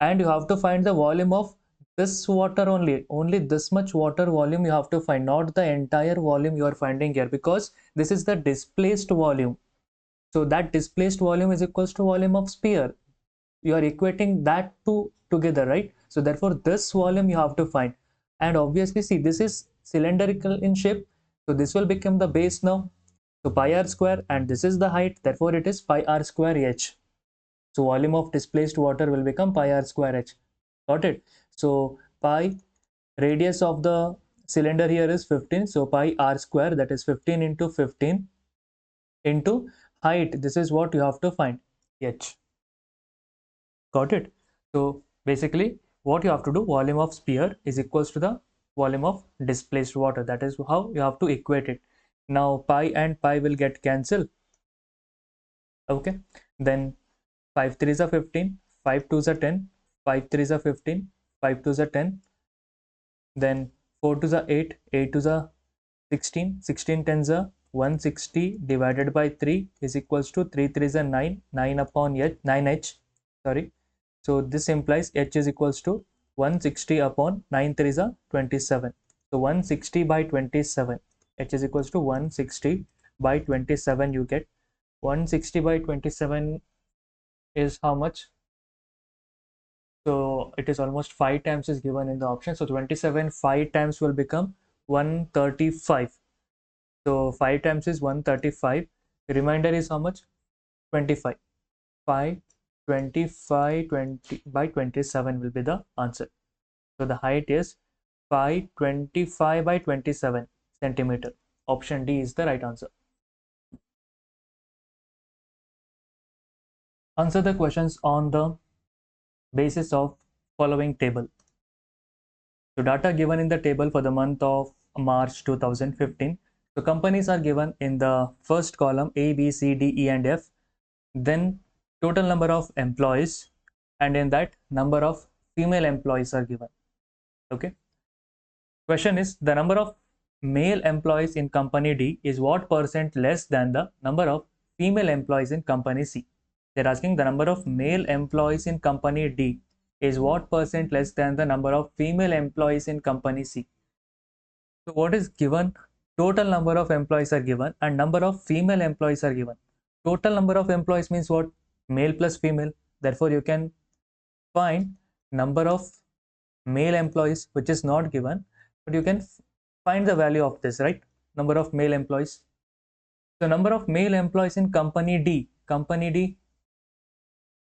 And you have to find the volume of this water only this much water volume you have to find, not the entire volume you are finding here, because this is the displaced volume. So that displaced volume is equals to volume of sphere. You are equating that two together, right? So therefore this volume you have to find, and obviously see, this is cylindrical in shape, so this will become the base now. So pi r square, and this is the height, therefore it is pi r square h. So volume of displaced water will become pi r square h. Got it? So pi, radius of the cylinder here is 15. So pi r square, that is 15 into 15 into height. This is what you have to find, h. Got it? So basically what you have to do, volume of sphere is equals to the volume of displaced water. That is how you have to equate it. Now pi and pi will get cancelled. Okay. Then 5 3s are 15, 5 2s are 10, 5 3s are 15, 5 2s are 10, then 4 2s are 8, 8 2s are 16, 16 10s are 160 divided by 3 is equals to 3 3s are 9, 9 upon h, 9h, sorry. So this implies h is equals to 160 upon 9 3s are 27. So 160 by 27, h is equals to 160 by 27, you get 160 by 27 is how much? So it is almost 5 times is given in the option. So 27 5 times will become 135. So 5 times is 135. The remainder is how much? 25. 5 25 20 by 27 will be the answer. So the height is 525 by 27 centimeter. Option D is the right answer. Answer the questions on the basis of following table. So data given in the table for the month of March 2015. So companies are given in the first column A, B, C, D, E and F. Then total number of employees, and in that number of female employees are given. Okay. Question is, the number of male employees in company D is what percent less than the number of female employees in company C? They're asking the number of male employees in company D is what percent less than the number of female employees in company C. So what is given? Total number of employees are given and number of female employees are given. Total number of employees means what? Male plus female. Therefore, you can find number of male employees, which is not given, but you can find the value of this, right? Number of male employees. So number of male employees in company D. Company D,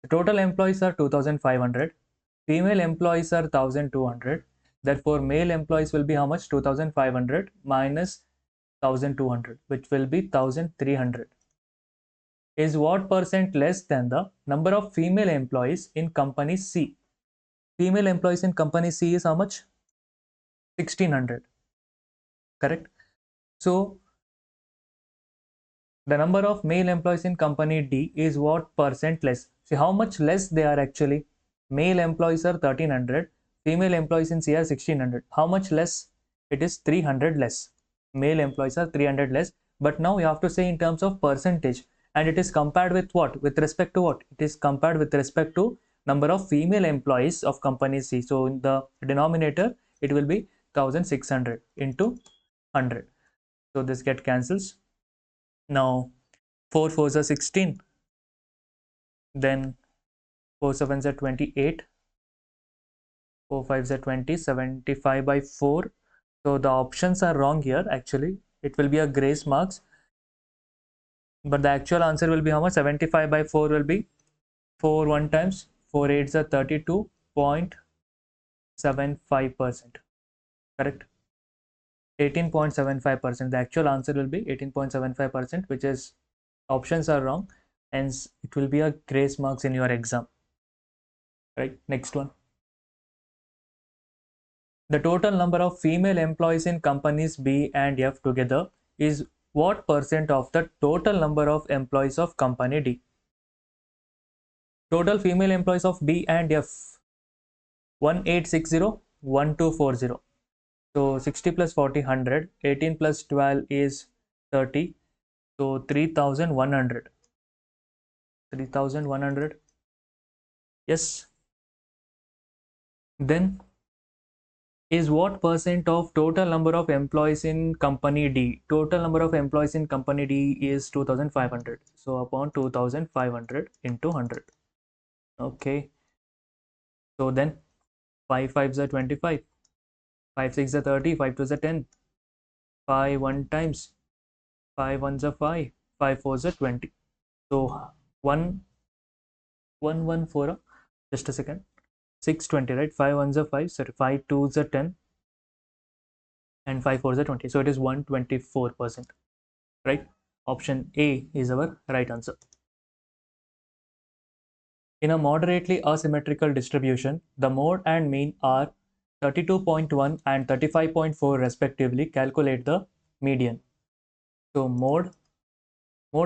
the total employees are 2,500. Female employees are 1,200. Therefore, male employees will be how much? 2,500 minus 1,200, which will be 1,300. Is what percent less than the number of female employees in company C? Female employees in company C is how much? 1,600. Correct? So, the number of male employees in company D is what percent less? See how much less they are actually. Male employees are 1,300. Female employees in C are 1,600. How much less? It is 300 less. Male employees are 300 less. But now we have to say in terms of percentage. And it is compared with what? With respect to what? It is compared with respect to number of female employees of company C. So in the denominator, it will be 1,600 into 100. So this get cancels. Now 4 4s are 16. Then 4 7s are 28. 4 5s are 20. 75 by 4. So the options are wrong here actually. It will be a grace marks. But the actual answer will be how much? 75 by 4 will be 4 1 times. 4 8s are 32.75%. Correct? 18.75%. The actual answer will be 18.75%, which is options are wrong. Hence, it will be a grace marks in your exam. Right? Next one. The total number of female employees in companies B and F together is what percent of the total number of employees of company D? Total female employees of B and F 1860, 1240. So 60 plus 40, 100. 18 plus 12 is 30. So 3100. 3100. Yes. Then is what percent of total number of employees in company D? Total number of employees in company D is 2500. So upon 2500 into 100. Okay. So then 5 5s are 25. 5 6 are 30. 5 2s are 10. 5 1 times. 5 1s are 5. 5 4s are 20. So 1 1 1 4. Just a second. 620, right? 5 1s are 5. Sorry. 5 2s are 10. And 5 4s are 20. So it is 124%. Right? Option A is our right answer. In a moderately asymmetrical distribution, the mode and mean are 32.1 and 35.4 respectively. Calculate the median. So mode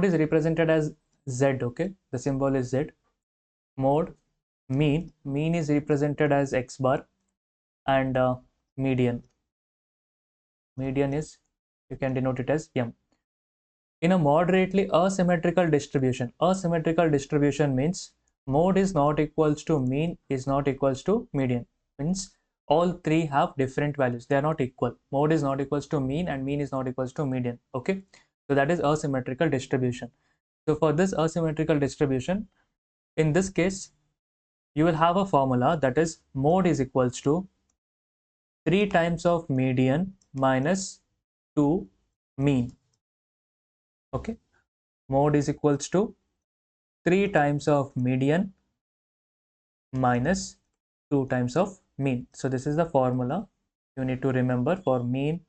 is represented as Z, okay? The symbol is Z. Mode, mean is represented as X bar, and median is, you can denote it as M. In a moderately asymmetrical distribution means mode is not equals to mean is not equals to median. Means all three have different values. They are not equal. Mode is not equals to mean and mean is not equals to median. Okay. So that is asymmetrical distribution. So for this asymmetrical distribution, in this case, you will have a formula that is mode is equals to 3 times of median minus 2 mean. Okay. Mode is equals to 3 times of median minus 2 times of mean. So this is the formula you need to remember for mean,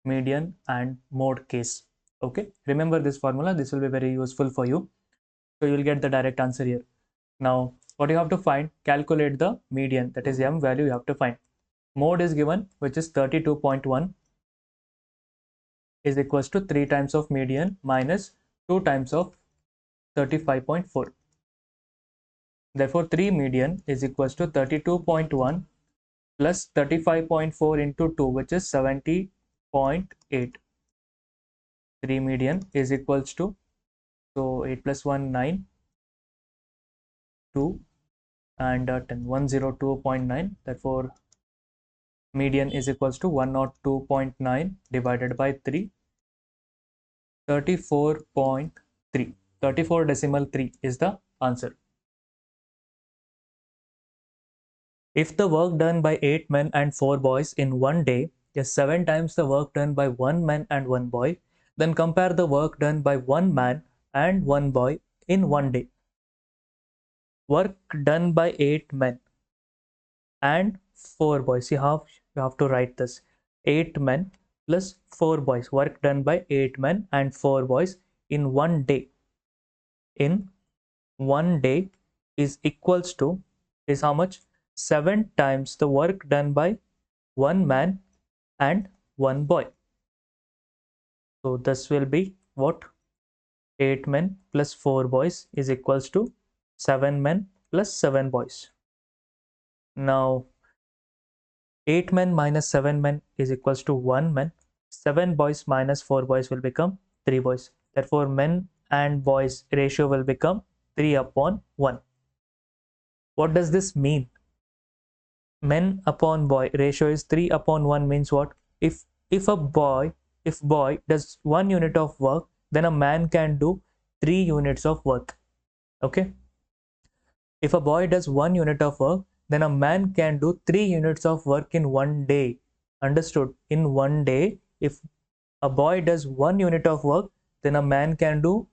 median and mode case. Okay, remember this formula. This will be very useful for you. So you will get the direct answer here. Now what you have to find, calculate the median, that is M value you have to find. Mode is given, which is 32.1 is equals to 3 times of median minus 2 times of 35.4. Therefore 3 median is equals to 32.1 plus 35.4 into 2, which is 70.8. 3 median is equals to, so 8 plus 1 9, 2 and 10, 102.9. Therefore median is equals to 102.9 divided by 3, 34.3. 34.3 is the answer. If the work done by 8 men and 4 boys in one day is 7 times the work done by 1 man and 1 boy, then compare the work done by 1 man and 1 boy in one day. Work done by 8 men and 4 boys. You have to write this. 8 men plus 4 boys. Work done by 8 men and 4 boys in one day. In one day is equals to, is how much? 7 times the work done by 1 man and 1 boy. So this will be what? 8 men plus 4 boys is equals to 7 men plus 7 boys. Now 8 men minus 7 men is equals to 1 man. 7 boys minus 4 boys will become 3 boys. Therefore men and boys ratio will become 3 upon 1. What does this mean? Men upon boy ratio is 3 upon 1 means what? If boy does 1 unit of work, then a man can do 3 units of work. Okay. If a boy does 1 unit of work, then a man can do 3 units of work in one day. Understood? In one day, if a boy does 1 unit of work, then a man can do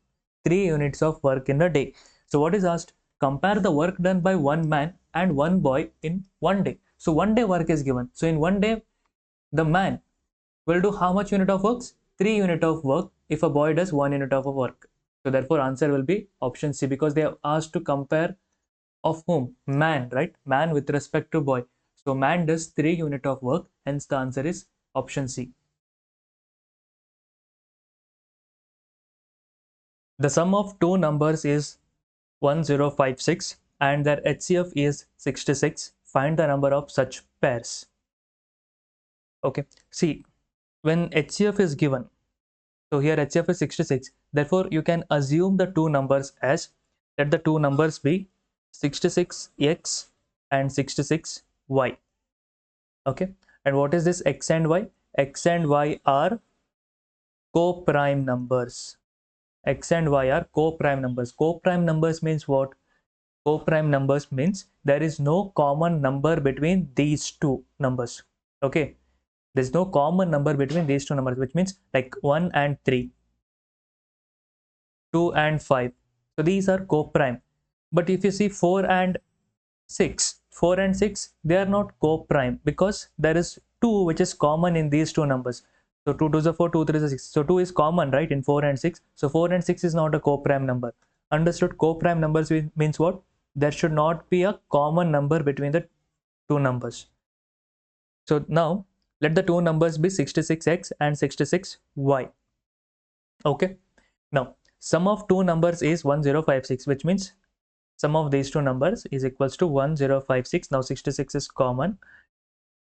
3 units of work in a day. So what is asked? Compare the work done by 1 man and 1 boy in one day. So one day work is given. So in one day, the man will do how much unit of works? 3 unit of work if a boy does 1 unit of work. So therefore answer will be option C, because they are asked to compare of whom? Man, right? Man with respect to boy. So man does 3 unit of work, hence the answer is option C. The sum of two numbers is 1056 and their HCF is 66. Find the number of such pairs. Okay, see, when HCF is given, so here HCF is 66, therefore you can assume the two numbers as, let the two numbers be 66x and 66y. Okay, and what is this x and y? X and y are co-prime numbers. X and y are co-prime numbers. Co-prime numbers means what? Co-prime numbers means there is no common number between these two numbers. Okay, there's no common number between these two numbers, which means like 1 and 3, 2 and 5. So these are co-prime. But if you see 4 and 6, 4 and 6, they are not co-prime because there is 2 which is common in these two numbers. So 2 2s are 4, 2 3s are 6. So 2 is common, right, in 4 and 6. So 4 and 6 is not a co-prime number. Understood? Co-prime numbers means what? There should not be a common number between the two numbers. So now let the two numbers be 66x and 66y. Okay. Now sum of two numbers is 1056, which means sum of these two numbers is equals to 1056. Now 66 is common.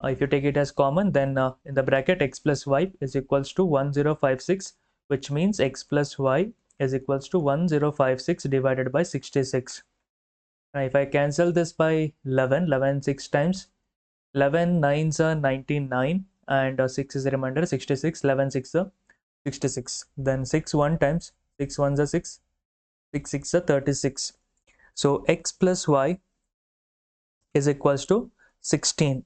If you take it as common, then in the bracket x plus y is equals to 1056, which means x plus y is equals to 1056 divided by 66. Now if I cancel this by 11 6 times, 11 9s are 99 and 6 is the remainder 66, 11 6 are 66. Then 6 1 times, 6 1s are 6, 6 6 are 36. So x plus y is equals to 16.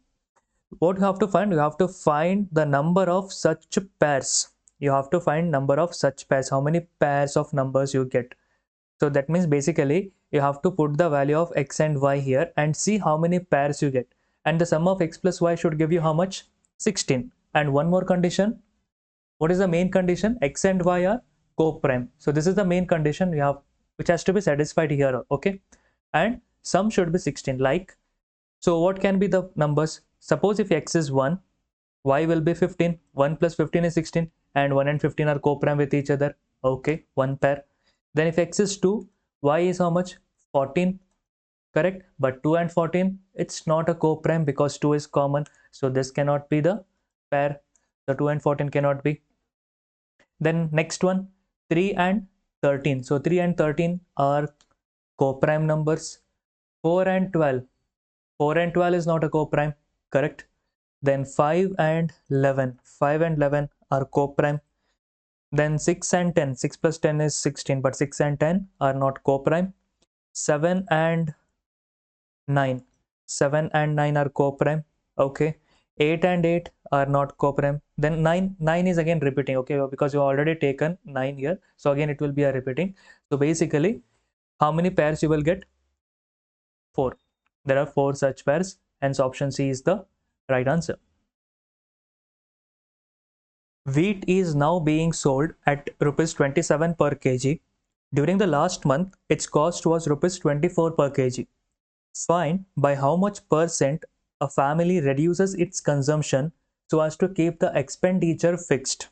What you have to find? You have to find the number of such pairs. You have to find number of such pairs. How many pairs of numbers you get? So that means basically you have to put the value of x and y here and see how many pairs you get. And the sum of x plus y should give you how much? 16. And one more condition. What is the main condition? X and y are co-prime. So this is the main condition we have, which has to be satisfied here. Okay. And sum should be 16. Like, so what can be the numbers? Suppose if x is 1, y will be 15. 1 plus 15 is 16. And 1 and 15 are co-prime with each other. Okay. One pair. Then if x is 2, y is how much? 14. Correct. But 2 and 14, it's not a co-prime because 2 is common. So this cannot be the pair. The 2 and 14 cannot be. Then next one, 3 and 13. So 3 and 13 are co-prime numbers. 4 and 12. 4 and 12 is not a co-prime. Correct. Then 5 and 11. 5 and 11 are co-prime. Then 6 and 10. 6 plus 10 is 16, but 6 and 10 are not co-prime. 7 and 9. 7 and 9 are co-prime. Okay. 8 and 8 are not co-prime. Then 9 is again repeating, okay, because you already taken 9 here. So again it will be a repeating. So basically, how many pairs you will get? 4. There are 4 such pairs, hence option C is the right answer. Wheat is now being sold at rupees 27 per kg. During the last month, its cost was rupees 24 per kg. Find by how much percent a family reduces its consumption so as to keep the expenditure fixed.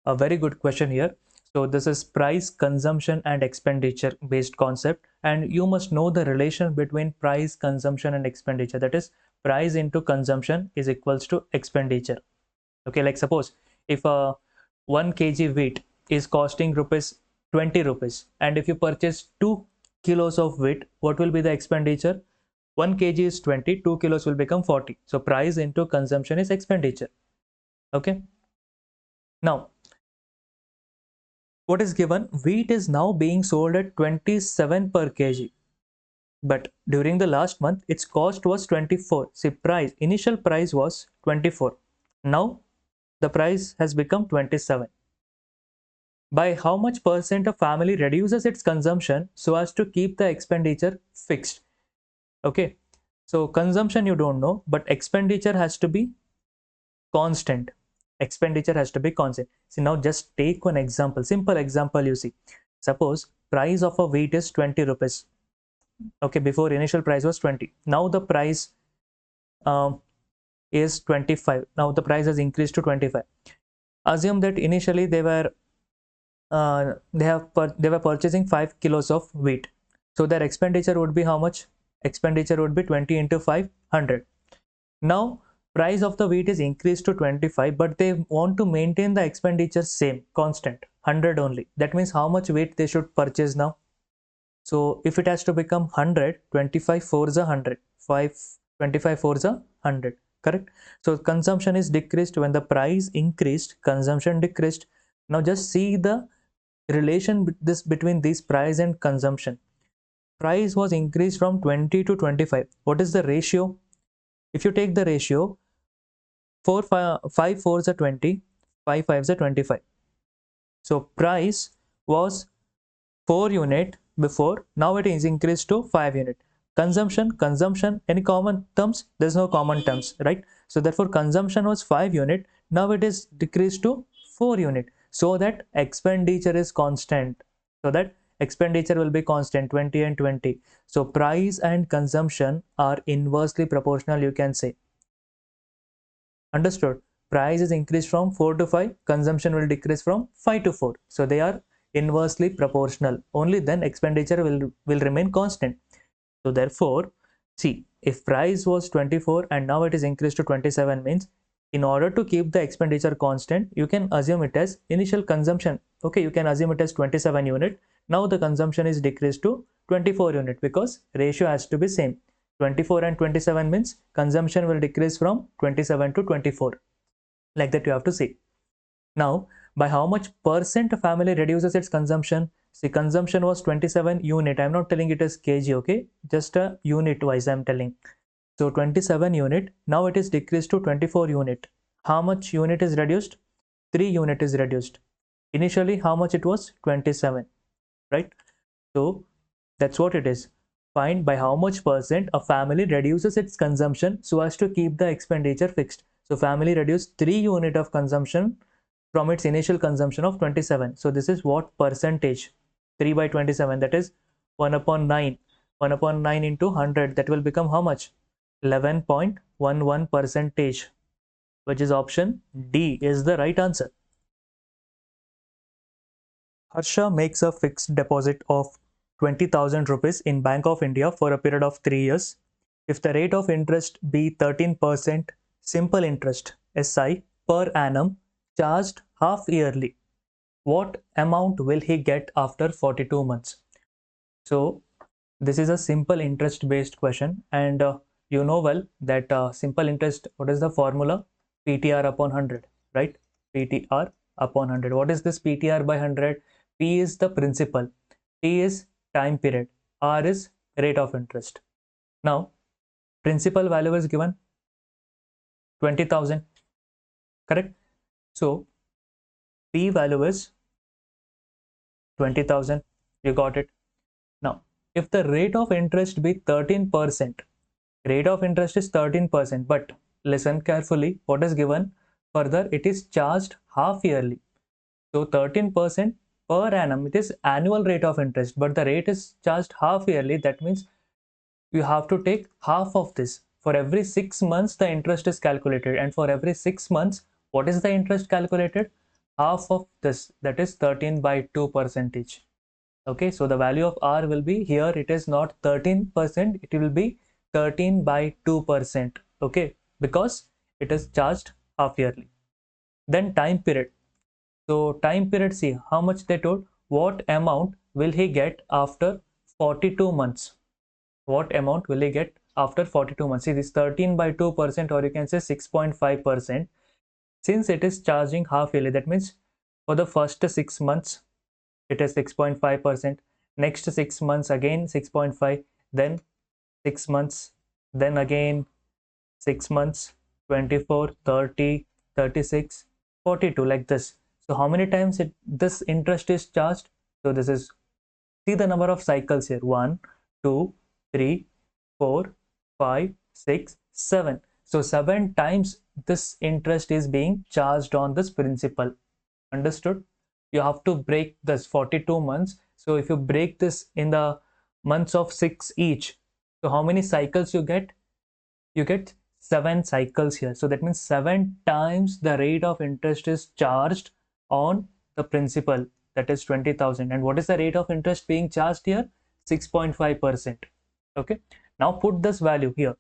A very good question here. So this is price, consumption and expenditure based concept, and you must know the relation between price, consumption and expenditure. That is, price into consumption is equals to expenditure. Okay, like suppose if a 1 kg wheat is costing rupees 20 rupees, and if you purchase 2 kilos of wheat, what will be the expenditure? 1 kg is 20, 2 kilos will become 40. So price into consumption is expenditure. Okay. Now, what is given? Wheat is now being sold at 27 per kg. But during the last month, its cost was 24. See, initial price was 24. Now, the price has become 27. By how much percent a family reduces its consumption so as to keep the expenditure fixed? Okay, so consumption you don't know, but expenditure has to be constant. Expenditure has to be constant. See, now just take one example, simple example. You see, suppose price of a wheat is 20 rupees. Okay, before initial price was 20. Now the price is 25. Now the price has increased to 25. Assume that initially they were purchasing 5 kilos of wheat. So their expenditure would be how much? Expenditure would be 20 into 5, 100. Now price of the wheat is increased to 25, but they want to maintain the expenditure same, constant, 100 only. That means how much wheat they should purchase now? So if it has to become 100, 25 4 is a 100, 25 4 is a 100, correct? So consumption is decreased. When the price increased, consumption decreased. Now just see the relation between this price and consumption. Price was increased from 20 to 25. What is the ratio? If you take the ratio, 5 4s are 20, 5 5s are 25. So price was 4 unit before, now it is increased to 5 unit. Consumption, any common terms? There's no common terms, right? So therefore consumption was 5 unit, now it is decreased to 4 unit, so that expenditure is constant. So that expenditure will be constant, 20 and 20. So price and consumption are inversely proportional, you can say. Understood? Price is increased from 4 to 5, consumption will decrease from 5 to 4. So they are inversely proportional. Only then expenditure will remain constant. So therefore, see, if price was 24 and now it is increased to 27, means in order to keep the expenditure constant, you can assume it as initial consumption. Okay, you can assume it as 27 unit. Now the consumption is decreased to 24 unit because ratio has to be same. 24 and 27 means consumption will decrease from 27 to 24. Like that you have to see. Now, by how much percent a family reduces its consumption? See, consumption was 27 unit. I'm not telling it as kg, okay? Just a unit wise I'm telling. So 27 unit, now it is decreased to 24 unit. How much unit is reduced? 3 unit is reduced. Initially, how much it was? 27, right? So that's what it is. Find by how much percent a family reduces its consumption so as to keep the expenditure fixed. So family reduced 3 unit of consumption from its initial consumption of 27. So this is what percentage? 3 by 27, that is 1 upon 9. 1 upon 9 into 100, that will become how much? 11.11 percentage, which is option D is the right answer. Harsha makes a fixed deposit of 20,000 rupees in Bank of India for a period of 3 years. If the rate of interest be 13% simple interest SI per annum charged half yearly, what amount will he get after 42 months? So this is a simple interest based question, and you know well that simple interest, what is the formula? PTR upon 100, right? PTR upon 100. What is this PTR by 100? P is the principal, T is time period, R is rate of interest. Now principal value is given 20,000, correct? So P value is 20,000, you got it. Now if the rate of interest be 13%, rate of interest is 13%, but listen carefully what is given further. It is charged half yearly. So 13% per annum, it is annual rate of interest, but the rate is charged half yearly. That means you have to take half of this. For every 6 months the interest is calculated, and for every 6 months what is the interest calculated? Half of this, that is 13 by 2 percentage. Okay, so the value of R will be here, it is not 13%, it will be 13 by 2%. Okay, because it is charged half yearly. Then time period. So time period, see how much they told. What amount will he get after 42 months? What amount will he get after 42 months? See, this 13 by 2%, or you can say 6.5%. Since it is charging half yearly, that means for the first 6 months it is 6.5%, next 6 months again 6.5, then 6 months, then again 6 months, 24, 30, 36, 42, like this. So how many times this interest is charged? So this is, see the number of cycles here, 1 2 3 4 5 6 7. So 7 times this interest is being charged on this principal. Understood? You have to break this 42 months. So if you break this in the months of 6 each, so how many cycles you get? You get 7 cycles here. So that means 7 times the rate of interest is charged on the principal, that is 20,000. And what is the rate of interest being charged here? 6.5%. Okay. Now put this value here.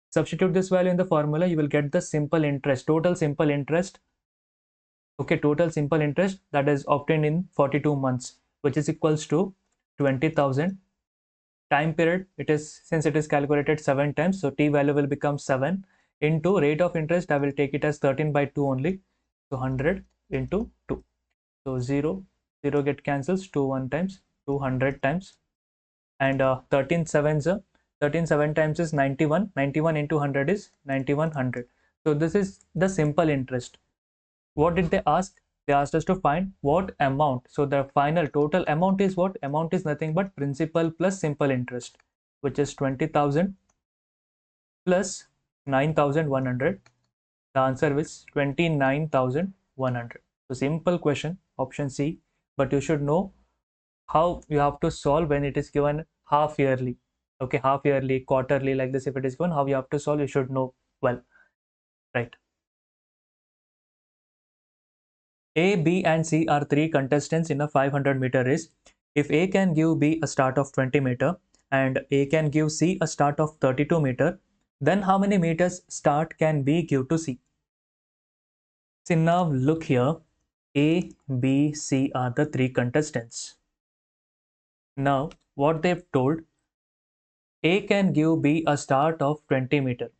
Substitute this value in the formula, you will get the simple interest, total simple interest. Okay, total simple interest that is obtained in 42 months, which is equals to 20,000. Time period, it is, since it is calculated 7 times, so t value will become 7 into rate of interest. I will take it as 13 by 2 only. So 100 into 2. So 0, 0 get cancels, 2 1 times, 200 times, and 13 7 times is 91. 91 into 100 is 9100. So this is the simple interest. What did they ask? They asked us to find what amount. So the final total amount is what? Amount is nothing but principal plus simple interest, which is 20,000 plus 9,100. The answer is 29,100. So simple question, option C. But you should know how you have to solve when it is given half yearly. Okay, half yearly, quarterly, like this. If it is given, how you have to solve, you should know well, right? A, B, and C are 3 contestants in a 500-meter race. If A can give B a start of 20 meter and A can give C a start of 32 meter, then how many meters start can B give to C? See, now look here. A, B, C are the 3 contestants. Now, what they've told, A can give B a start of 20 meter.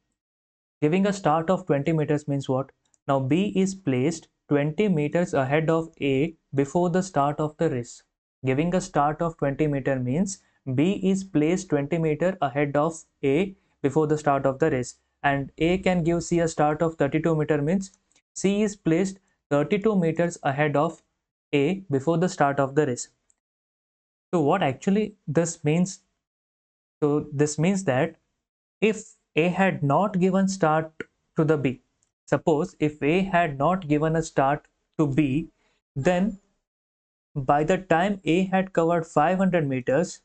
Giving a start of 20 meters means what? Now B is placed 20 meters ahead of A before the start of the race. Giving a start of 20 meter means B is placed 20 meter ahead of A before the start of the race. And A can give C a start of 32 meter means C is placed 32 meters ahead of A before the start of the race. So what actually this means? So this means that if A had not given start to the B, suppose if A had not given a start to B, then by the time A had covered 500 meters,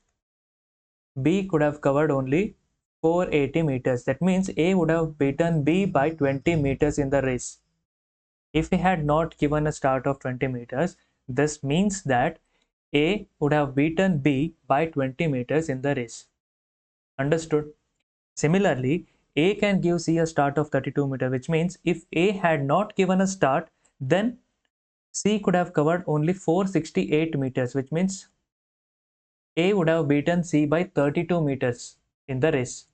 B could have covered only 480 meters. That means A would have beaten B by 20 meters in the race. If he had not given a start of 20 meters, this means that A would have beaten B by 20 meters in the race. Understood? Similarly, A can give C a start of 32 meter, which means if A had not given a start, then C could have covered only 468 meters, which means A would have beaten C by 32 meters in the race.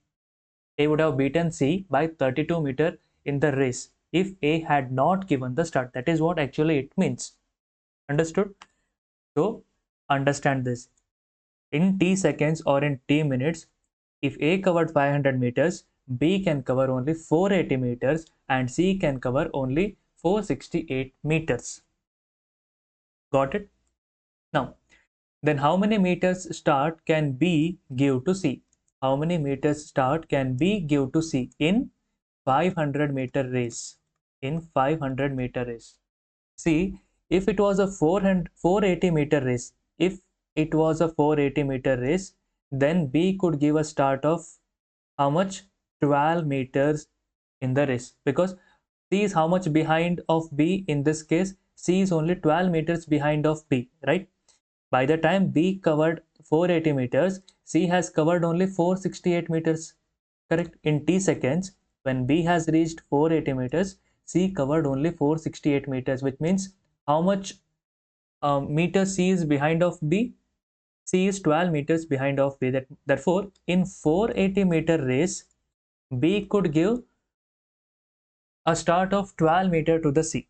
A would have beaten C by 32 meter in the race if A had not given the start. That is what actually it means. Understood? So understand this. In T seconds or in T minutes, if A covered 500 meters, B can cover only 480 meters and C can cover only 468 meters. Got it? Now, then how many meters start can B give to C? How many meters start can B give to C in 500-meter race? In 500-meter race. See, if it was a 480-meter race, if it was a 480-meter race, then B could give a start of how much? 12 meters in the race, because C is how much behind of B in this case? C is only 12 meters behind of B, right? By the time B covered 480 meters, C has covered only 468 meters, correct? In T seconds, when B has reached 480 meters, C covered only 468 meters, which means how much meters C is behind of B? C is 12 meters behind of B. Therefore, in 480-meter race, B could give a start of 12 meter to the C.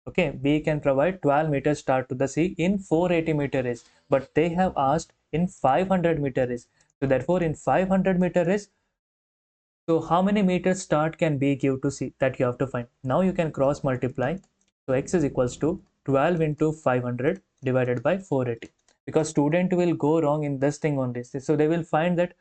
Okay, B can provide 12 meter start to the C in 480-meter race, but they have asked in 500-meter race. So therefore, in 500-meter race, so how many meters start can B give to C? That you have to find. Now you can cross multiply. So X is equals to 12 into 500 divided by 480. Because student will go wrong in this thing on this. So they will find that,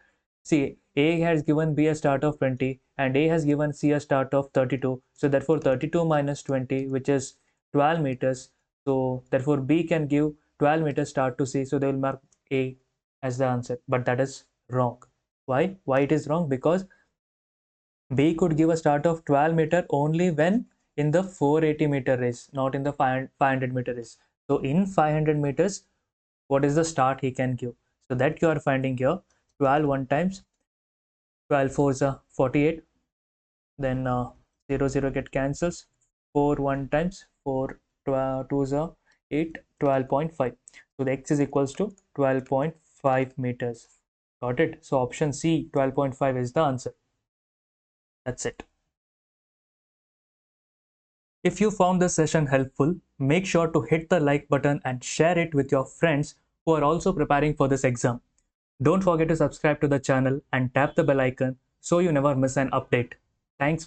see, A has given B a start of 20 and A has given C a start of 32. So therefore 32 minus 20, which is 12 meters. So therefore B can give 12 meters start to C. So they will mark A as the answer. But that is wrong. Why? Why it is wrong? Because B could give a start of 12 meter only when in the 480 meter race, not in the 500 meter race. So in 500 meters, what is the start he can give? So that you are finding here. 12 one times, 12 fours are 48, then 0 0 get cancels, 4 one times, 4 twos are 8, 12.5. So the x is equals to 12.5 meters. Got it? So option C, 12.5 is the answer. That's it. If you found this session helpful, make sure to hit the like button and share it with your friends who are also preparing for this exam. Don't forget to subscribe to the channel and tap the bell icon so you never miss an update. Thanks.